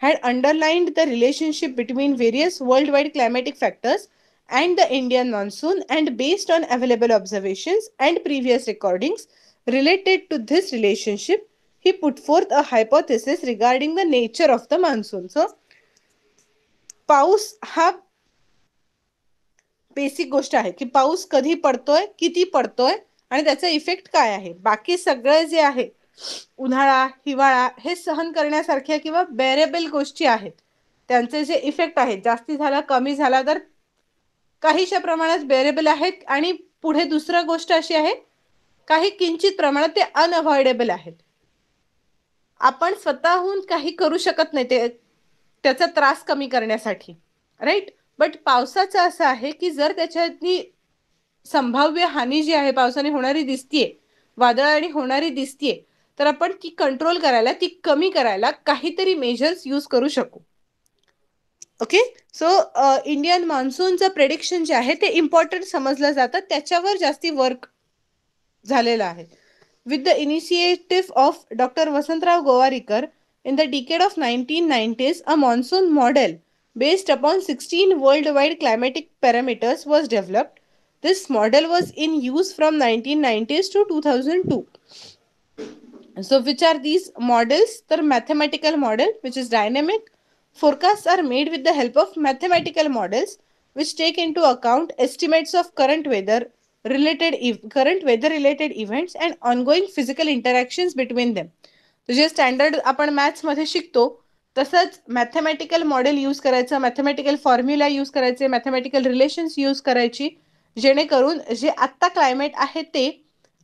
had underlined the relationship between various worldwide climatic factors and the Indian monsoon, and based on available observations and previous recordings related to this relationship, he put forth a hypothesis regarding the nature of the monsoon. So, पाऊस हा basic गोष्ट आहे की पाऊस कधी पडतोय, किती पडतोय आणि त्याचा इफेक्ट काय आहे. बाकी सगळे जे आहे उन्हाळा, हिवाळा हे सहन करण्यासारख्या किंवा बेरेबल गोष्टी आहेत, त्यांचे जे इफेक्ट आहेत जास्ती झाला कमी झाला तर काहीशा प्रमाणात बेरेबल आहेत, आणि पुढे दुसरी गोष्ट अशी आहे काही किंचित प्रमाणात ते अनअवॉइडेबल आहेत. आपण स्वतःहून काही करू शकत नाही ते त्याचा त्रास कमी करण्यासाठी, राईट. बट पावसाचं असं आहे की जर त्याच्यातली संभाव्य हानी जी आहे पावसाने होणारी दिसतीये, वादळाने होणारी दिसतीये, तर आपण ती कंट्रोल करायला, ती कमी करायला काहीतरी मेजर्स यूज करू शकू. ओके. सो इंडियन मान्सूनचं प्रेडिक्शन जे आहे ते इम्पॉर्टंट समजलं जातं, त्याच्यावर जास्ती वर्क झालेलं आहे. With the initiative of doctor Vasantrao Gowariker in the decade of 1990s, a monsoon model based upon 16 worldwide climatic parameters was developed. This model was in use from 1990s to 2002. So which are these models? The mathematical model, which is dynamic. Forecasts are made with the help of mathematical models which take into account estimates of current weather related events and ongoing physical interactions between them. तर जे standard आपण मॅथ्समध्ये शिकतो तसंच mathematical model use करायचं, mathematical formula use करायचे, mathematical relations use करायची, जेणेकरून जे आत्ता क्लायमेट आहे ते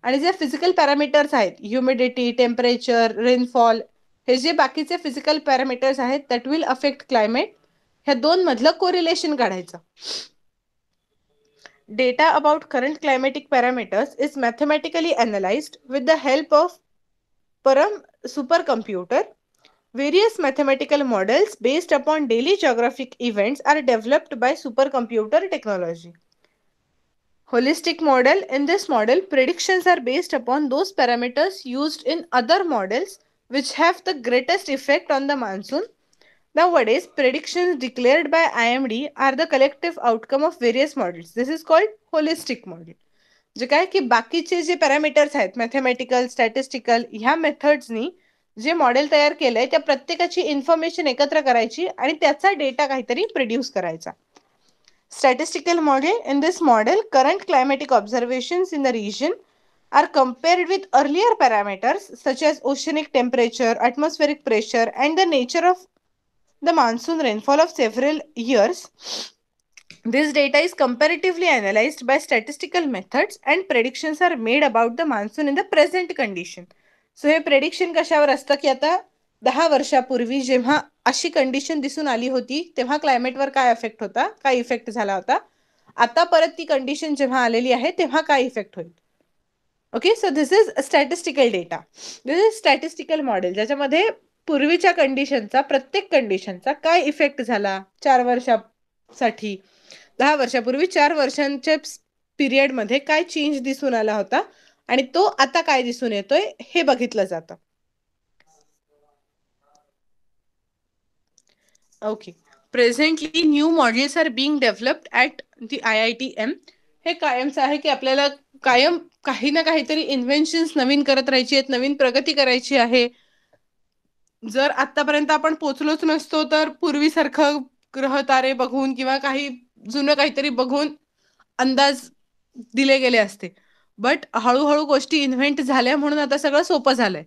आणि जे फिजिकल पॅरामीटर्स आहेत, ह्युमिडिटी, टेम्परेचर, रेनफॉल, हे जे बाकीचे फिजिकल पॅरामीटर्स आहेत दॅट विल अफेक्ट क्लायमेट, ह्या दोन मधलं कोरिलेशन काढायचं. Data about current climatic parameters is mathematically analyzed with the help of Param supercomputer. Various mathematical models based upon daily geographic events are developed by supercomputer technology. Holistic model. In this model, predictions are based upon those parameters used in other models which have the greatest effect on the monsoon. Nowadays, predictions declared by IMD are the collective outcome of various models. This is called holistic model. जे काय की बाकीचे जे parameters आहेत mathematical, statistical, ह्या मेथड्सनी जे model तयार केलंय त्या प्रत्येकाची इन्फॉर्मेशन एकत्र करायची आणि त्याचा डेटा काहीतरी प्रोड्यूस करायचा. Statistical model. In this model, current climatic observations in the region are compared with earlier parameters such as oceanic temperature, atmospheric pressure, and the nature of the monsoon rainfall of several years. This data is comparatively analyzed by statistical methods and predictions are made about the monsoon in the present condition. So हे prediction कशावर असतं की आता 10 वर्षापूर्वी जेव्हा अशी condition दिसून आली होती तेव्हा क्लायमेटवर काय इफेक्ट होता, काय इफेक्ट झाला होता, आता परत ती कंडिशन जेव्हा आलेली आहे तेव्हा काय इफेक्ट होईल. Okay, so this is statistical data. This is statistical model ज्याच्यामध्ये पूर्वीच्या कंडिशनचा, प्रत्येक कंडिशनचा काय इफेक्ट झाला 4 वर्षासाठी, 10 वर्षापूर्वी 4 वर्षांच्या पिरियडमध्ये काय चेंज दिसून आला होता आणि तो आता काय दिसून येतोय हे बघितलं जातं. Okay, presently new models are being developed at the IITM. हे कायमचं आहे की आपल्याला कायम काही ना काहीतरी इन्व्हेन्शन्स नवीन करत राहायची आहेत, नवीन प्रगती करायची आहे. जर आतापर्यंत आपण पोचलोच नसतो तर पूर्वीसारखं ग्रह तारे बघून किंवा काही जुनं काहीतरी बघून अंदाज दिले गेले असते. बट हळूहळू गोष्टी इन्व्हेंट झाल्या म्हणून आता सगळं सोपं झालंय.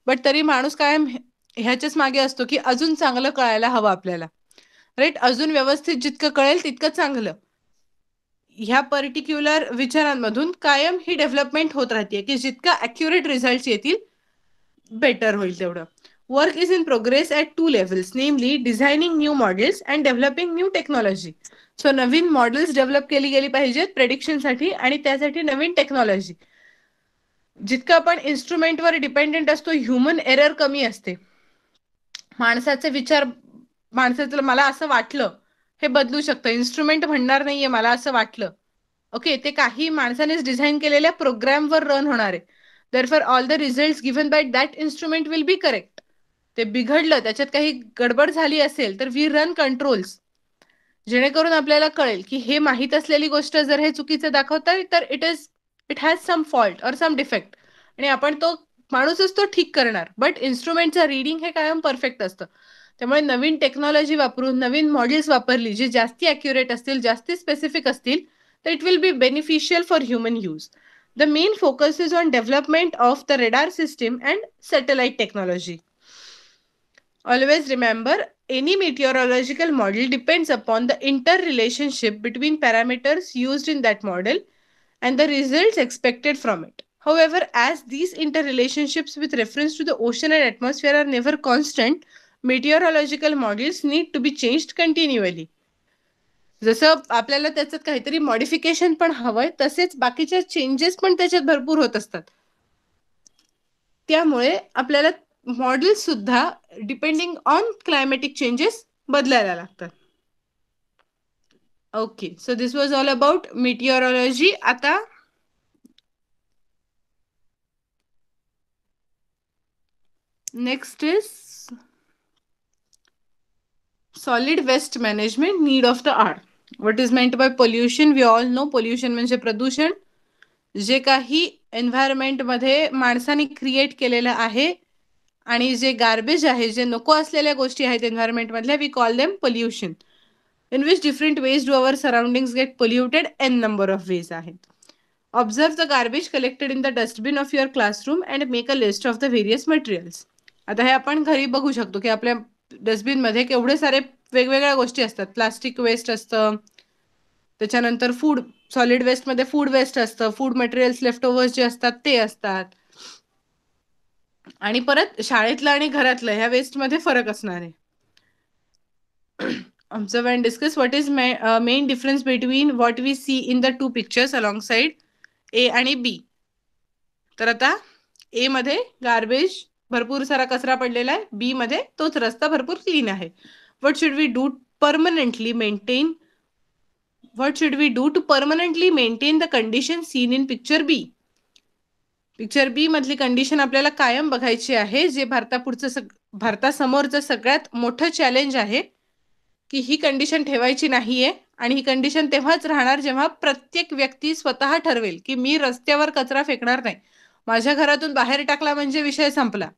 बट तरी माणूस कायम ह्याच्याच मागे असतो की अजून चांगलं कळायला हवं आपल्याला, राईट. अजून व्यवस्थित जितकं कळेल तितकं चांगलं. ह्या पर्टिक्युलर विचारांमधून कायम ही डेव्हलपमेंट होत राहते की जितका ॲक्युरेट रिझल्ट येतील बेटर होईल तेवढं. Work is in progress at 2 levels, नेमली designing new models and developing new technology. So Naveen models develop केली गेली पाहिजेत प्रेडिक्शनसाठी आणि त्यासाठी नवीन टेक्नॉलॉजी. जितकं आपण इन्स्ट्रुमेंटवर डिपेंडेंट असतो ह्युमन एरर कमी असते. माणसाचे विचार, माणसाचं मला असं वाटलं हे बदलू शकतं, इन्स्ट्रुमेंट म्हणणार नाहीये मला असं वाटलं. ओके, ते काही माणसानेच डिझाईन केलेल्या प्रोग्रामवर रन होणार आहे. Therefore all the results given bye that instrument will be correct. ते बिघडलं, त्याच्यात काही गडबड झाली असेल तर वी रन कंट्रोल्स, जेणेकरून आपल्याला कळेल की हे माहीत असलेली गोष्ट जर हे चुकीचं दाखवताय तर इट हॅज सम फॉल्ट और सम डिफेक्ट आणि आपण तो माणूसच तो ठीक करणार. बट इन्स्ट्रुमेंटचं रीडिंग हे कायम परफेक्ट असतं. त्यामुळे नवीन टेक्नॉलॉजी वापरून नवीन मॉडेल्स वापरली जे जास्ती ॲक्युरेट असतील, जास्ती स्पेसिफिक असतील तर it will be beneficial for human use. The main focus is on development of the radar system and satellite technology. Always remember, any meteorological model depends upon the interrelationship between parameters used in that model and the results expected from it. However, as these interrelationships with reference to the ocean and atmosphere are never constant, meteorological models need to be changed continually. जसं आपल्याला त्याच्यात काहीतरी modification पण हवंय तसेच बाकीच्या changes पण त्याच्यात भरपूर होत असतात. त्यामुळे आपल्याला मॉडेल्स सुद्धा डिपेंडिंग ऑन क्लायमॅटिक चेंजेस बदलायला लागतात. Okay, so this was all about meteorology. आता next is solid waste management, need of the hour. What is meant by pollution? We all know pollution म्हणजे प्रदूषण. जे काही एन्व्हायरमेंटमध्ये माणसाने क्रिएट केलेलं आहे आणि जे गार्बेज आहे, जे नको असलेल्या गोष्टी आहेत एन्व्हायरमेंटमधल्या, we call them pollution, in which different ways do our surroundings get polluted an number of ways आहेत. Observe the garbage collected in the dustbin of your classroom and make a list of the various materials. आता हे आपण घरी बघू शकतो की आपल्या डस्टबिनमध्ये केवढे सारे वेगवेगळ्या गोष्टी असतात. प्लास्टिक वेस्ट असतं, त्याच्यानंतर फूड सॉलिड वेस्टमध्ये फूड वेस्ट असतं, फूड मटेरियल्स लेफ्ट ओव्हर्स जे असतात ते असतात, आणि परत शाळेतलं आणि घरातलं ह्या वेस्टमध्ये फरक असणार आहे. Observe and discuss what is main difference between what we see in the two pictures alongside A आणि B. तर आता A मध्ये गार्बेज भरपूर सारा कचरा पडलेला आहे, B मध्ये तोच रस्ता भरपूर क्लीन आहे. What should we do permanently maintain the condition seen in picture B? Picture B मधली कंडिशन आपल्याला कायम बघायची आहे, जे भारतासमोरचं सगळ्यात मोठं चॅलेंज आहे की ही कंडिशन ठेवायची नाहीये, आणि ही कंडिशन तेव्हाच राहणार जेव्हा प्रत्येक व्यक्ती स्वतः ठरवेल की मी रस्त्यावर कचरा फेकणार नाही, माझ्या घरातून बाहेर टाकला म्हणजे विषय संपला.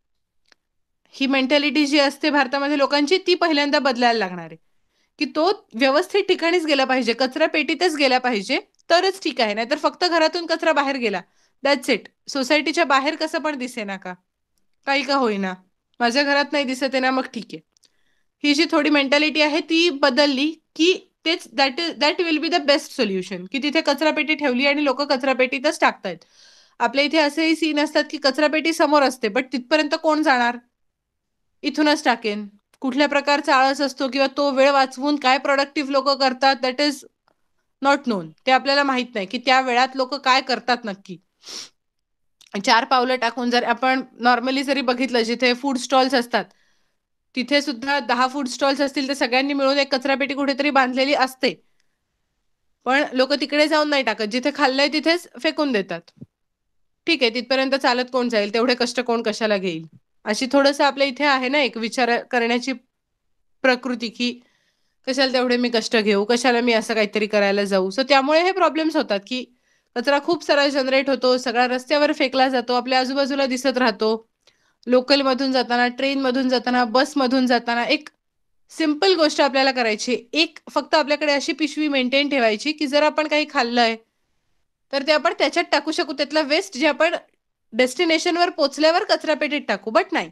ही मेंटॅलिटी जी असते भारतामध्ये लोकांची, ती पहिल्यांदा बदलायला लागणार आहे की तो व्यवस्थित ठिकाणीच गेला पाहिजे, कचरा पेटीतच गेला पाहिजे, तरच ठीक आहे. नाहीतर फक्त घरातून कचरा बाहेर गेला, दॅट्स इट. सोसायटीच्या बाहेर कसं पण दिसेना का, काही का होईना, माझ्या घरात नाही दिसत आहे ना, मग ठीक आहे. ही जी थोडी मेंटॅलिटी आहे ती बदलली की तेच that will be the best solution, की तिथे कचरापेटी ठेवली आणि लोक कचरापेटीतच टाकतायत. आपल्या इथे असेही सीन असतात की कचरापेटी समोर असते, बट तिथपर्यंत कोण जाणार, इथूनच टाकेन. कुठल्या प्रकारचा आळस असतो किंवा तो वेळ वाचवून काय प्रोडक्टिव्ह लोक करतात, दॅट इज नॉट नोन. ते आपल्याला माहित नाही की त्या वेळात लोक काय करतात नक्की. 4 पावलं टाकून जर आपण नॉर्मली जरी बघितलं, जिथे फूड स्टॉल्स असतात तिथे सुद्धा 10 फूड स्टॉल्स असतील तर सगळ्यांनी मिळून एक कचरापेटी कुठेतरी बांधलेली असते, पण लोक तिकडे जाऊन नाही टाकत, जिथे खाल्लंय तिथेच फेकून देतात. ठीक आहे, तिथपर्यंत चालत कोण जाईल, तेवढे कष्ट कोण कशाला घेईल. अशी थोडंसं आपल्या इथे आहे ना एक विचार करण्याची प्रकृती, की कशाला तेवढे मी कष्ट घेऊ, कशाला मी असं काहीतरी करायला जाऊ. सो त्यामुळे हे प्रॉब्लेम्स होतात की कचरा खूप सारा जनरेट होतो, सगळा रस्त्यावर फेकला जातो, आपल्या आजूबाजूला दिसत राहतो. लोकलमधून जाताना, ट्रेनमधून जाताना, बसमधून जाताना एक सिंपल गोष्ट आपल्याला करायची, एक फक्त आपल्याकडे अशी पिशवी मेंटेन ठेवायची की जर आपण काही खाल्लंय तर ते आपण त्याच्यात टाकू शकू, त्यातला वेस्ट जे आपण डेस्टिनेशनवर पोचल्यावर कचरापेटीत टाकू, बट नाही,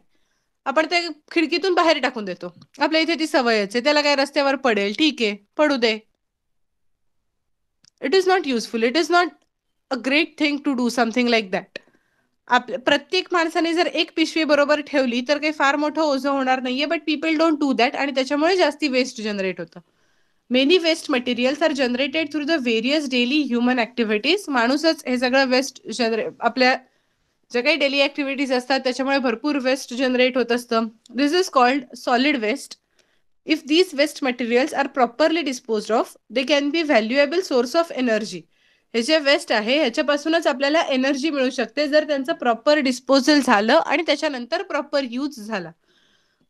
आपण ते खिडकीतून बाहेर टाकून देतो. आपल्या इथे ती सवयच आहे, त्याला काय रस्त्यावर पडेल, ठीक आहे पडू दे. It is not useful, it is not a great thing to do something like that. प्रत्येक माणसाने जर एक पिशवी बरोबर ठेवली तर काही फार मोठं ओझं होणार नाहीये, but people don't do that, आणि त्याच्यामुळे जास्ती वेस्ट जनरेट होतं. Many waste materials are generated through the various daily human activities. माणूसच हे सगळं वेस्ट आपल्या ज्या काही डेली ऍक्टिव्हिटीज असतात त्याच्यामुळे भरपूर वेस्ट जनरेट होत असतं. This is called solid waste. If these waste materials are properly disposed of, they can be valuable source of energy. हे जे वेस्ट आहे ह्याच्यापासूनच आपल्याला एनर्जी मिळू शकते जर त्यांचं प्रॉपर डिस्पोजल झालं आणि त्याच्यानंतर प्रॉपर यूज झाला.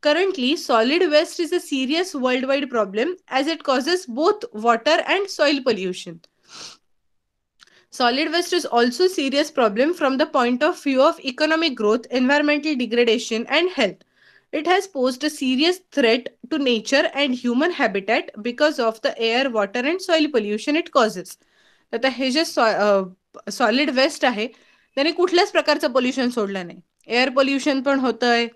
Currently, solid waste is a serious worldwide problem as it causes both water and soil pollution. Solid waste is also a serious problem from the point of view of economic growth, environmental degradation, and health. It has posed a serious threat to nature and human habitat because of the air, water, and soil pollution it causes. आता हे जे solid waste आहे त्याने कुठल्याच प्रकारचं pollution सोडलं नाही. Air pollution पण होतंय,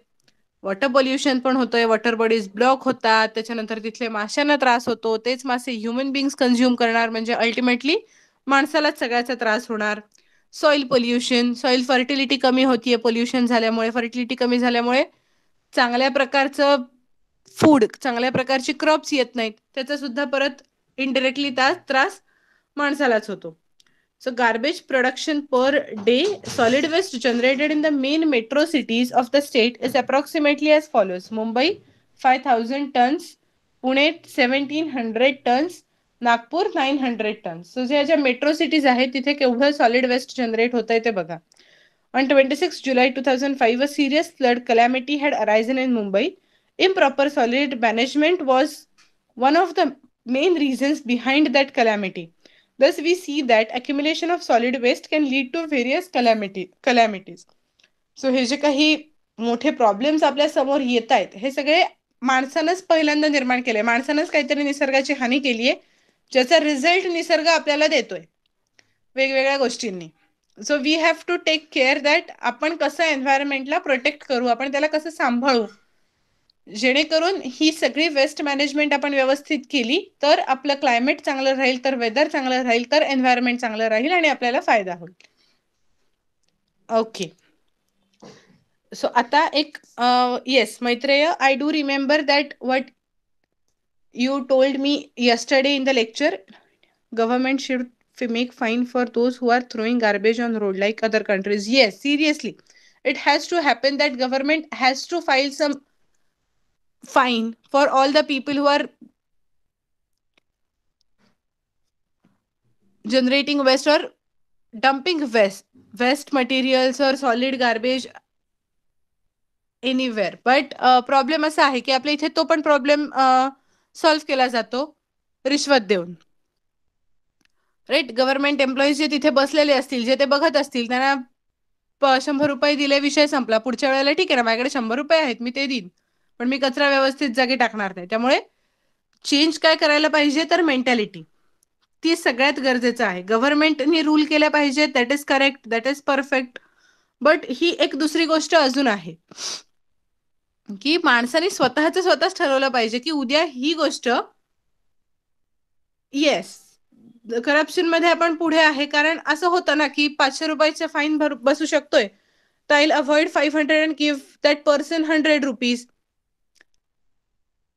वॉटर पोल्युशन पण होतंय, वॉटर बॉडीज ब्लॉक होतात, त्याच्यानंतर तिथले माशांना त्रास होतो, तेच मासे ह्युमन बिंग्स कन्झ्युम करणार म्हणजे अल्टिमेटली माणसालाच सगळ्याचा त्रास होणार. सॉइल पोल्युशन, सॉइल फर्टिलिटी कमी होतीये पोल्युशन झाल्यामुळे. फर्टिलिटी कमी झाल्यामुळे चांगल्या प्रकारचं फूड, चांगल्या प्रकारची क्रॉप्स येत नाहीत, त्याचा सुद्धा परत इनडिरेक्टली त्रास माणसालाच होतो. So garbage production per day, solid waste generated in the main metro cities of the state is approximately as follows. Mumbai 5,000 tons, Pune 1,700 tons, Nagpur 900 tons. So ज्या मेट्रो सिटीज आहेत तिथे केवढं सॉलिड वेस्ट जनरेट होतंय ते बघा. On 26 July 2005, a serious flood calamity had arisen in Mumbai. Improper solid management was one of the main reasons behind that calamity. Thus, we see that accumulation of solid waste can lead to various calamities. So हे जे काही मोठे problems आपल्या समोर येत आहेत हे सगळे माणसानंच पहिल्यांदा निर्माण केले, माणसानंच काहीतरी निसर्गाची हानी केली आहे, ज्याचा रिझल्ट निसर्ग आपल्याला देतोय वेगवेगळ्या गोष्टींनी. So we have to take care that आपण कसं एन्व्हायरमेंटला प्रोटेक्ट करू, आपण त्याला कसं सांभाळू, जेणेकरून ही सगळी वेस्ट मॅनेजमेंट आपण व्यवस्थित केली तर आपलं क्लायमेट चांगलं राहील, तर वेदर चांगलं राहील, तर एन्व्हायरमेंट चांगलं राहील आणि आपल्याला फायदा होईल. ओके. सो आता एक yes Maitreya, I do remember that what you told me yesterday in the lecture. Government should make fine for those who are throwing garbage on road like other countries. Yes, seriously, it has to happen that government has to file some fine for all the people who are generating waste or dumping waste materials or solid garbage anywhere. But problem असा आहे की आपल्या इथे तो पण problem solve केला जातो रिश्वत देऊन. राईट. गव्हर्नमेंट एम्प्लॉईज जे तिथे बसलेले असतील, जे ते बघत असतील, त्यांना 100 रुपये दिले, विषय संपला. पुढच्या वेळेला ठीक आहे ना, माझ्याकडे 100 रुपये आहेत, मी ते देईन, पण मी कचरा व्यवस्थित जागी टाकणार नाही. त्यामुळे चेंज काय करायला पाहिजे तर मेंटॅलिटी, ती सगळ्यात गरजेचं आहे. गव्हर्नमेंटनी रूल केल्या पाहिजे, that is correct, that is perfect. But he एक दुसरी गोष्ट अजून आहे की माणसाने स्वतःच ठरवलं पाहिजे की उद्या ही गोष्ट, येस, करप्शन मध्ये आपण पुढे आहे. कारण असं होतं ना की 500 रुपयाचा फाईन बसू शकतोय, तर I will avoid 500 and give that person 100 rupees.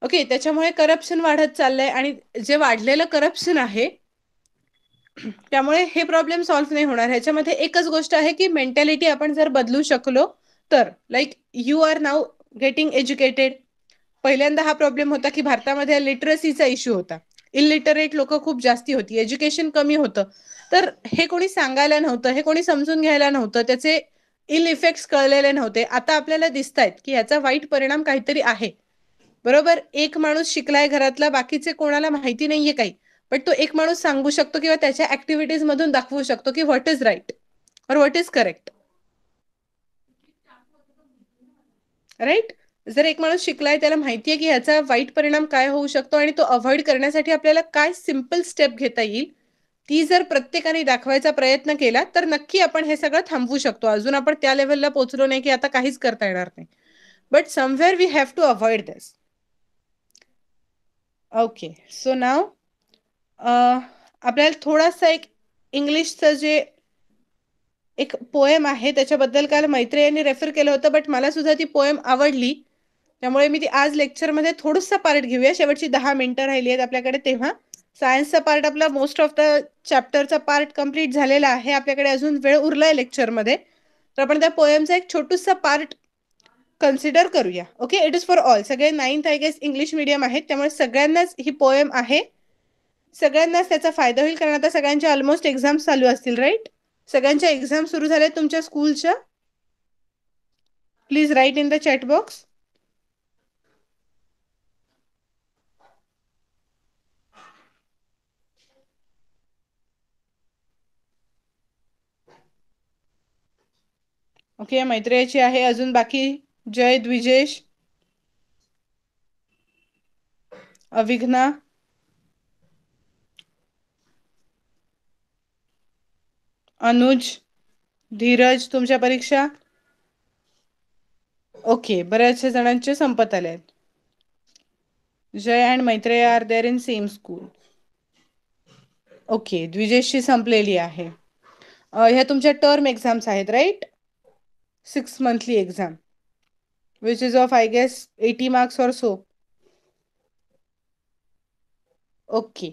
Okay. त्याच्यामुळे करप्शन वाढत चाललंय आणि जे वाढलेलं करप्शन आहे त्यामुळे हे प्रॉब्लेम सॉल्व्ह नाही होणार. ह्याच्यामध्ये एकच गोष्ट आहे की मेंटॅलिटी आपण जर बदलू शकलो तर. Like you R now getting educated. पहिल्यांदा हा प्रॉब्लेम होता की भारतामध्ये लिटरसीचा इश्यू होता, इलिटरेट लोक खूप जास्ती होती, एज्युकेशन कमी होतं, तर हे कोणी सांगायला नव्हतं, हे कोणी समजून घ्यायला नव्हतं, त्याचे इल इफेक्ट्स कळलेले नव्हते. आता आपल्याला दिसत आहेत की ह्याचा वाईट परिणाम काहीतरी आहे. बरोबर. एक माणूस शिकलाय घरातला, बाकीचे कोणाला माहिती नाहीये काही, बट तो एक माणूस सांगू शकतो किंवा त्याच्या ऍक्टिव्हिटीज मधून दाखवू शकतो की व्हॉट इज राईट और व्हॉट इज करेक्ट. राईट. जर एक माणूस शिकलाय, त्याला माहितीये की ह्याचा वाईट परिणाम काय होऊ शकतो आणि तो अवॉइड करण्यासाठी आपल्याला काय सिम्पल स्टेप घेता येईल, ती जर प्रत्येकाने दाखवायचा प्रयत्न केला तर नक्की आपण हे सगळं थांबवू शकतो. अजून आपण त्या लेवलला पोहोचलो नाही की आता काहीच करता येणार नाही, but somewhere we have to avoid this. Okay. So now आपल्याला थोडासा एक इंग्लिशचं जे एक पोएम आहे त्याच्याबद्दल काल मैत्रेय यांनी रेफर केलं होतं, बट मला सुद्धा ती पोएम आवडली, त्यामुळे मी ती आज लेक्चरमध्ये थोडंसं पार्ट घेऊया. शेवटची 10 मिनिटं राहिली आहेत आपल्याकडे, तेव्हा सायन्सचा पार्ट आपला मोस्ट ऑफ द चॅप्टरचा पार्ट कम्प्लीट झालेला आहे. आपल्याकडे अजून वेळ उरलाय लेक्चरमध्ये, तर आपण त्या पोएमचा एक छोटूसा पार्ट कन्सिडर करूया. Okay. It is for all. सगळे 9th I guess English medium आहेत, त्यामुळे सगळ्यांनाच ही पोएम आहे, सगळ्यांनाच त्याचा फायदा होईल. कारण आता सगळ्यांच्या ऑलमोस्ट एक्झाम चालू असतील. राईट. सगळ्यांच्या एक्झाम सुरू झाल्या तुमच्या स्कूलच्या. Please write in the chat box. Okay. मैत्रेयाची आहे. अजून बाकी जय, द्विजेश, अविघ्ना, अनुज, धीरज, तुमच्या परीक्षा. ओके. बऱ्याचशा जणांचे संपत आले आहेत. Jay and Maitreya are there in same school. Okay. द्विजेशची संपलेली आहे. ह्या तुमच्या टर्म एक्झाम्स आहेत. Right. 6 monthly exam which is of I guess 80 marks or so. Okay.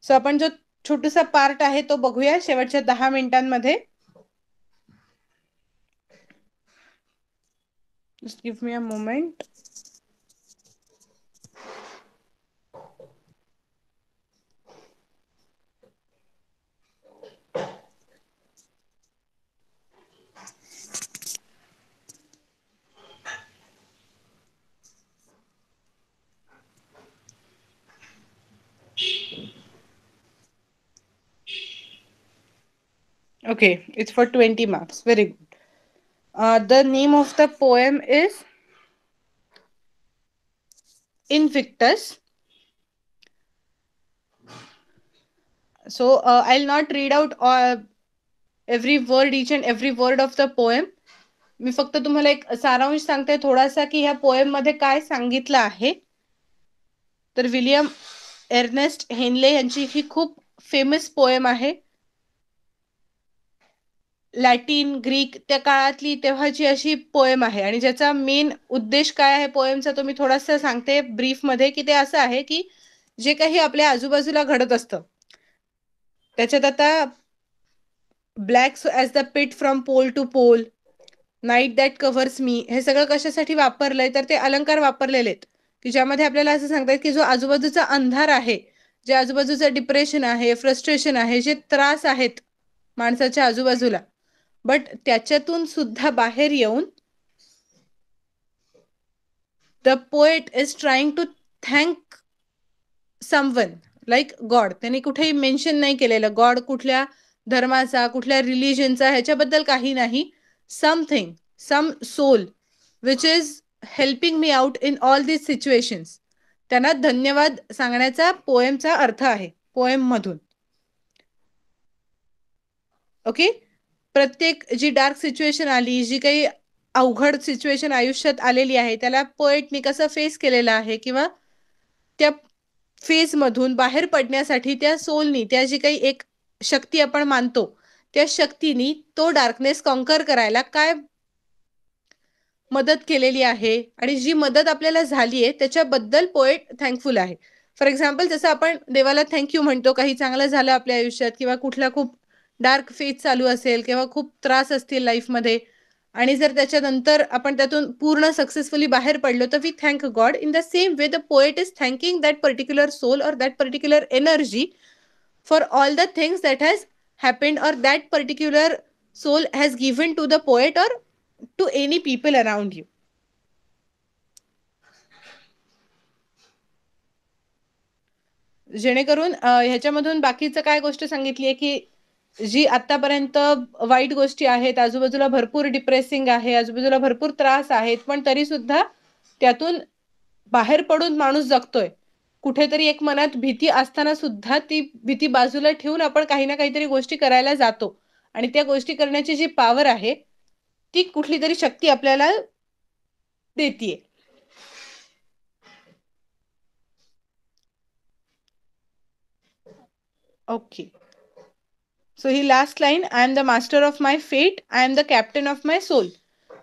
So आपण जो छोटूसा पार्ट आहे तो बघूया शेवटच्या 10 मिनिटांमध्ये. Just give me a moment. Okay, it's for 20 marks. Very good. The name of the poem is Invictus. So I'll not read out every word, each and every word of the poem. मी फक्त तुम्हाला एक सारांश सांगते थोडासा की ह्या poem मध्ये काय सांगितलं आहे. तर विलियम एर्नेस्ट हेनले यांची ही खूप फेमस पोएम आहे. लॅटिन ग्रीक त्या काळातली तेव्हाची अशी पोएम आहे आणि ज्याचा मेन उद्देश काय आहे पोएमचा तो मी थोडासा सांगते ब्रीफ मध्ये की ते असं आहे की जे काही आपल्या आजूबाजूला घडत असतं त्याच्यात आता black as the pit from pole to pole, night that covers me, हे सगळं कशासाठी वापरलंय तर ते अलंकार वापरलेले आहेत की ज्यामध्ये आपल्याला असं सांगतात की जो आजूबाजूचा अंधार आहे, जे आजूबाजूचं डिप्रेशन आहे, फ्रस्ट्रेशन आहे, जे त्रास आहेत माणसाच्या आजूबाजूला, बट त्याच्यातून सुद्धा बाहेर येऊन the poet is trying to thank someone like God. त्यांनी कुठेही मेन्शन नाही केलेलं गॉड कुठल्या धर्माचा, कुठल्या रिलिजनचा, ह्याच्याबद्दल काही नाही. Something, some soul which is helping me out in all these situations. त्यांना धन्यवाद सांगण्याचा पोएमचा अर्थ आहे पोएम मधून. ओके, प्रत्येक जी डार्क सिच्युएशन आली, जी काही अवघड सिच्युएशन आयुष्यात आलेली आहे त्याला पोएटनी कसं फेस केलेलं आहे किंवा त्या फेज मधून बाहेर पडण्यासाठी त्या सोलनी, त्या जी काही एक शक्ती आपण मानतो त्या शक्तीनी तो डार्कनेस कॉन्कर करायला काय मदत केलेली आहे आणि जी मदत आपल्याला झाली आहे त्याच्याबद्दल पोएट थँकफुल आहे. फॉर एक्झाम्पल जसं आपण देवाला थँक्यू म्हणतो काही चांगलं झालं आपल्या आयुष्यात किंवा कुठला खूप डार्क फेज चालू असेल किंवा खूप त्रास असतील लाईफमध्ये आणि जर त्याच्यानंतर आपण त्यातून पूर्ण सक्सेसफुली बाहेर पडलो तर we thank God. In the same way the poet is thanking that particular soul और that particular energy for all the things that has happened और that particular soul has given to the poet or to any people around you. जेणेकरून ह्याच्यामधून बाकीचं काय गोष्ट सांगितली आहे की जी आतापर्यंत वाईट गोष्टी आहेत, आजूबाजूला भरपूर डिप्रेसिंग आहे, आजूबाजूला भरपूर त्रास आहेत, पण तरी सुद्धा त्यातून बाहेर पडून माणूस जगतोय. कुठेतरी एक मनात भीती असताना सुद्धा ती भीती बाजूला ठेवून आपण काही ना काहीतरी गोष्टी करायला जातो आणि त्या गोष्टी करण्याची जी पॉवर आहे ती कुठली तरी शक्ती आपल्याला देतीये. ओके, सो ही last line, I am the master of my fate, I am the captain of my soul.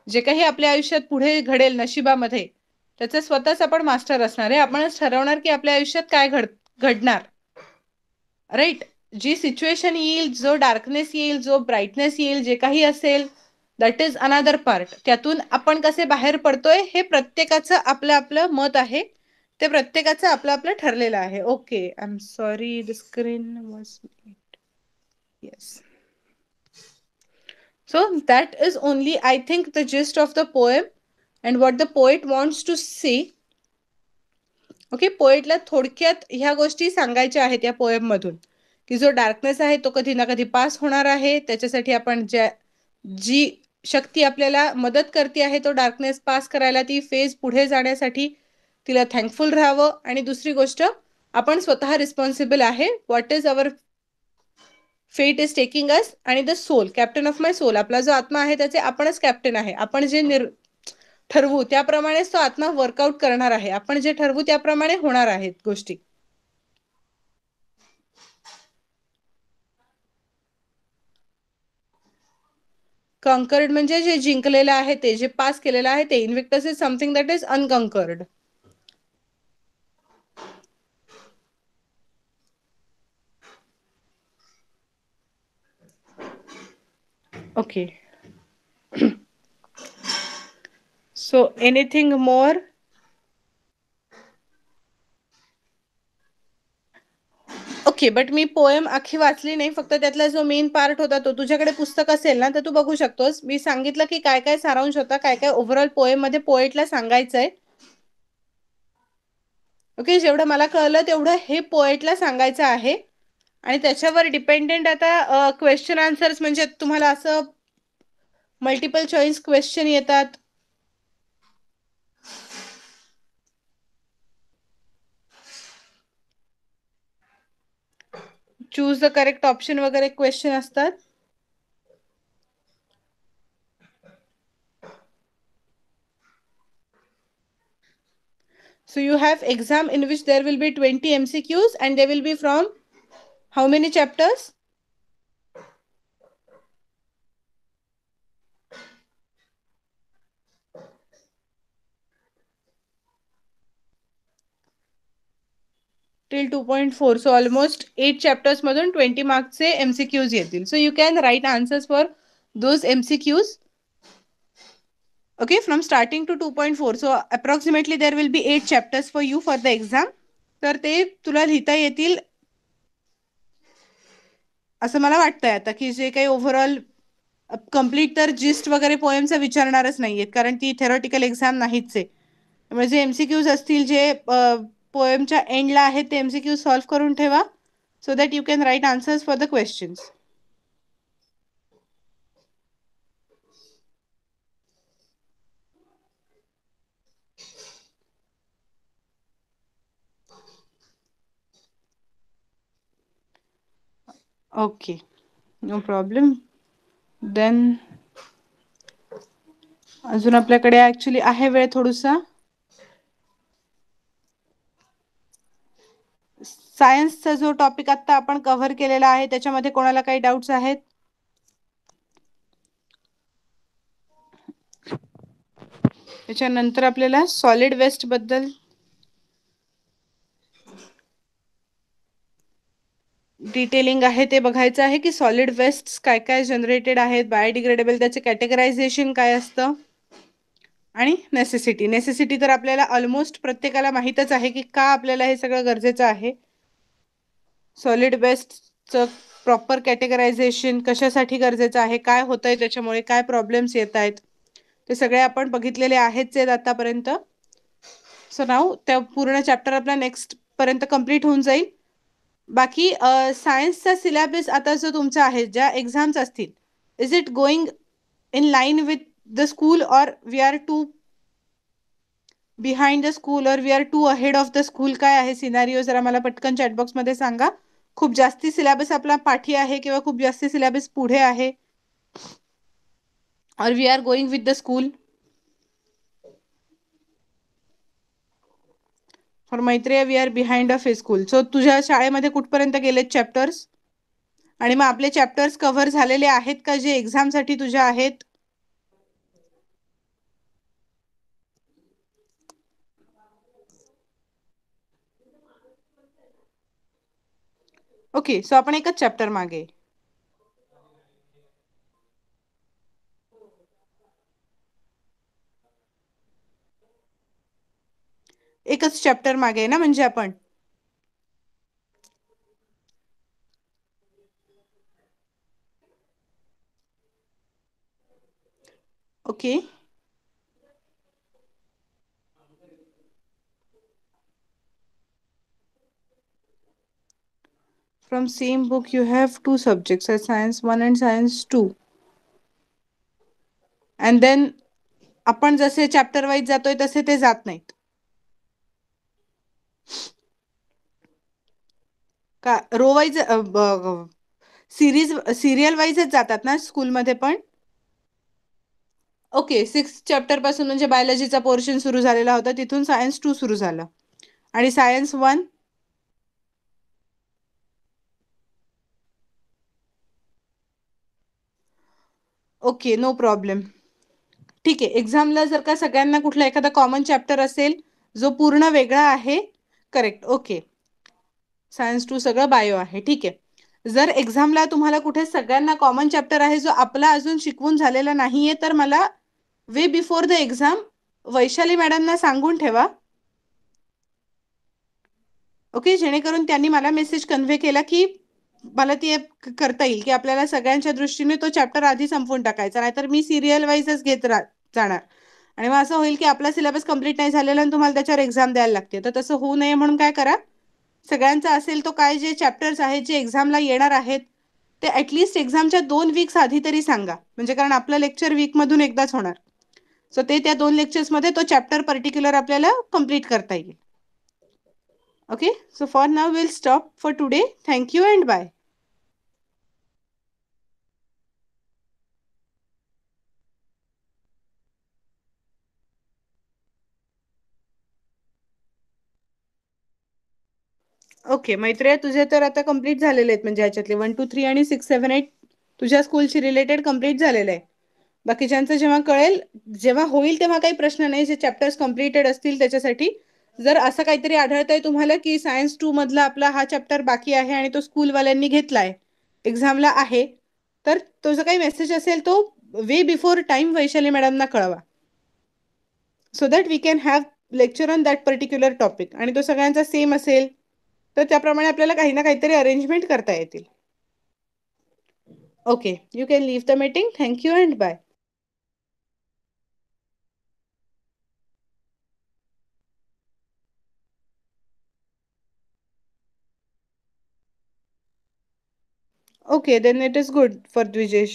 जे काही आपल्या आयुष्यात पुढे घडेल नशिबामध्ये त्याचं स्वतःच आपण मास्टर असणार आहे. आपणच ठरवणार की आपल्या आयुष्यात काय घडणार. राईट, जी सिच्युएशन येईल, जो डार्कनेस येईल, जो ब्राईटनेस येईल, जे काही असेल दॅट इज अनदर पार्ट. त्यातून आपण कसे बाहेर पडतोय हे प्रत्येकाचं आपलं आपलं मत आहे, ते प्रत्येकाचं आपलं आपलं ठरलेलं आहे. Okay, I am sorry the screen was yes. So that is only I think the gist of the poem and what the poet wants to say. Okay, पोएटला थोडक्यात ह्या गोष्टी सांगायच्या आहेत या पोएम मधून की जो डार्कनेस आहे तो कधी ना कधी पास होणार आहे. त्याच्यासाठी आपण जी शक्ती आपल्याला मदत करते आहे तो डार्कनेस पास करायला, ती फेज पुढे जाण्यासाठी तिला थँकफुल राहावं. आणि दुसरी गोष्ट, आपण स्वतः रिस्पॉन्सिबल आहे. What is our fate is taking us आणि the soul, captain of my soul, आपला जो आत्मा आहे त्याचे आपणच कॅप्टन आहे. आपण जे ठरवू त्याप्रमाणेच तो आत्मा वर्कआउट करणार आहे. आपण जे ठरवू त्याप्रमाणे होणार आहेत गोष्टी. कॉन्कर्ड म्हणजे जे जिंकलेलं आहे ते, जे पास केलेलं आहे ते. Invictus is something that is unconquered. Okay, so anything more? Okay, but मी पोएम अख्खी वाचली नाही, फक्त त्यातला जो मेन पार्ट होता तो. तुझ्याकडे पुस्तक असेल ना तर तू बघू शकतोस. मी सांगितलं की काय काय सारांश होता, काय काय ओव्हरऑल पोएम मध्ये पोएटला सांगायचंय. ओके, जेवढं मला कळलं तेवढं हे पोएटला सांगायचं आहे. आणि त्याच्यावर डिपेंडेंट आता क्वेश्चन आन्सर्स म्हणजे तुम्हाला असं मल्टिपल चॉईस क्वेश्चन येतात. चूज द करेक्ट ऑप्शन वगैरे क्वेश्चन असतात. So you have exam in which there will be 20 MCQs and they will be from how many chapters? Till 2.4. So almost 8 chapters madhun 20 marks se MCQs yetil. So you can write answers for those MCQs. Okay, from starting to 2.4. So approximately there will be 8 chapters for you for the exam. तर ते तुला लिहिता येतील असं मला वाटतंय आता, की जे काही ओव्हरऑल कम्प्लीट तर जिस्ट वगैरे पोएमचा विचारणारच नाहीयेत, कारण ती थेरॉटिकल एक्झाम नाहीच आहे. त्यामुळे जे MCQs असतील जे पोएमच्या एंडला आहेत ते MCQ सॉल्व्ह करून ठेवा, so that you can write answers for the questions. Okay, no problem. Then अजून आपल्याकडे ऍक्च्युली आहे वेळ थोडासा. सायन्सचा जो टॉपिक आता आपण कव्हर केलेला आहे त्याच्यामध्ये कोणाला काही डाऊट्स आहेत? त्याच्यानंतर आपल्याला सॉलिड वेस्ट बद्दल डिटेलिंग आहे ते बघायचं आहे, की सॉलिड वेस्ट काय काय जनरेटेड आहेत, बायोडिग्रेडेबल त्याचे कॅटेगरायझेशन काय असतं, आणि नेसेसिटी तर आपल्याला ऑलमोस्ट प्रत्येकाला माहीतच आहे की का आपल्याला हे सगळं गरजेचं आहे. सॉलिड वेस्टचं प्रॉपर कॅटेगरायझेशन कशासाठी गरजेचं आहे, काय होतंय त्याच्यामुळे, काय प्रॉब्लेम्स येत आहेत, ते सगळे आपण बघितलेले आहेच आहेत आतापर्यंत. सो नाव त्या पूर्ण चॅप्टर आपला नेक्स्ट पर्यंत कंप्लीट होऊन जाईल. बाकी सायन्सचा सिलेबस आता जो तुमचा आहे, ज्या एक्झाम्स असतील, is it going in line with the school or we are too behind the school or we are too ahead of the school? काय आहे सिनारिओ, जरा मला पटकन चॅटबॉक्समध्ये सांगा. खूप जास्ती सिलेबस आपला पाठी आहे किंवा खूप जास्ती सिलेबस पुढे आहे, और we are going with the school? For Maitreya we are behind of a school. So तुझ्या शाळेमध्ये कुठपर्यंत गेलेत चॅप्टर्स? आणि मग आपले चॅप्टर्स कव्हर झालेले आहेत का जे एक्झामसाठी तुझ्या आहेत? ओके, सो आपण एकच चॅप्टर मागे. एकच चॅप्टर मागे ना म्हणजे आपण? Okay, from same book you have two subjects, science 1 and science 2, and then आपण जसे चॅप्टर वाईज जातोय तसे ते जात नाहीत का? रो वाईज सिरियल वाईजच जातात ना स्कूलमध्ये पण? ओके, 6 चॅप्टर पासून म्हणजे बायोलॉजीचा पोर्शन सुरू झालेला होता, तिथून सायन्स 2 सुरू झालं, आणि सायन्स 1 ओके, नो प्रॉब्लेम. ठीक आहे, एक्झामला जर का सगळ्यांना कुठला एखादा कॉमन चॅप्टर असेल जो पूर्ण वेगळा आहे, करेक्ट, ओके, सायन्स 2 सगळं बायो आहे, ठीक आहे. जर एक्झामला तुम्हाला कुठे सगळ्यांना कॉमन चॅप्टर आहे जो आपला अजून शिकवून झालेला नाहीये, तर मला way before the exam Vaishali मॅडमना सांगून ठेवा. ओके, जेणेकरून त्यांनी मला मेसेज कन्व्हे केला की मला ती करता येईल, की आपल्याला सगळ्यांच्या दृष्टीने तो चॅप्टर आधी संपवून टाकायचा, नाहीतर मी सिरियल वाईजच घेत जाणार, आणि मग असं होईल की आपला सिलेबस कंप्लीट नाही झालेला आणि तुम्हाला त्याच्यावर एक्झाम द्यायला लागते. तर तसं होऊ नये म्हणून काय करा, सगळ्यांचा असेल तो काय जे चॅप्टर्स आहेत जे एक्झामला येणार आहेत ते ॲटलिस्ट एक्झामच्या 2 वीक्स आधी तरी सांगा. म्हणजे कारण आपलं लेक्चर वीकमधून एकदाच होणार. सो ते त्या 2 लेक्चर्समध्ये तो चॅप्टर पर्टिक्युलर आपल्याला कंप्लीट करता येईल. Okay, so for now will stop for today. Thank you and bye. Okay Maitreya, तुझे तर आता कंप्लीट झालेले आहेत. म्हणजे ह्याच्यातले 1, 2, 3 आणि 6, 7, 8 तुझ्या स्कूलशी रिलेटेड कंप्लीट झालेलं आहे. बाकीच्यांचं जेव्हा कळेल, जेव्हा होईल तेव्हा काही प्रश्न नाही. जे चॅप्टर्स कंप्लीटेड असतील त्याच्यासाठी जर असं काहीतरी आढळतंय तुम्हाला की सायन्स 2 मधला आपला हा चॅप्टर बाकी आहे आणि तो स्कूलवाल्यांनी घेतलाय, एक्झामला आहे, तर तो जो काही मेसेज असेल तो वे बिफोर टाइम वैशाली मॅडमना कळवा. So that we can have lecture on that particular topic. आणि तो सगळ्यांचा सेम असेल तर त्याप्रमाणे आपल्याला काही ना काहीतरी अरेंजमेंट करता येतील. Okay, you can leave the meeting. Thank you and bye. Okay, then it is good for Dvijesh.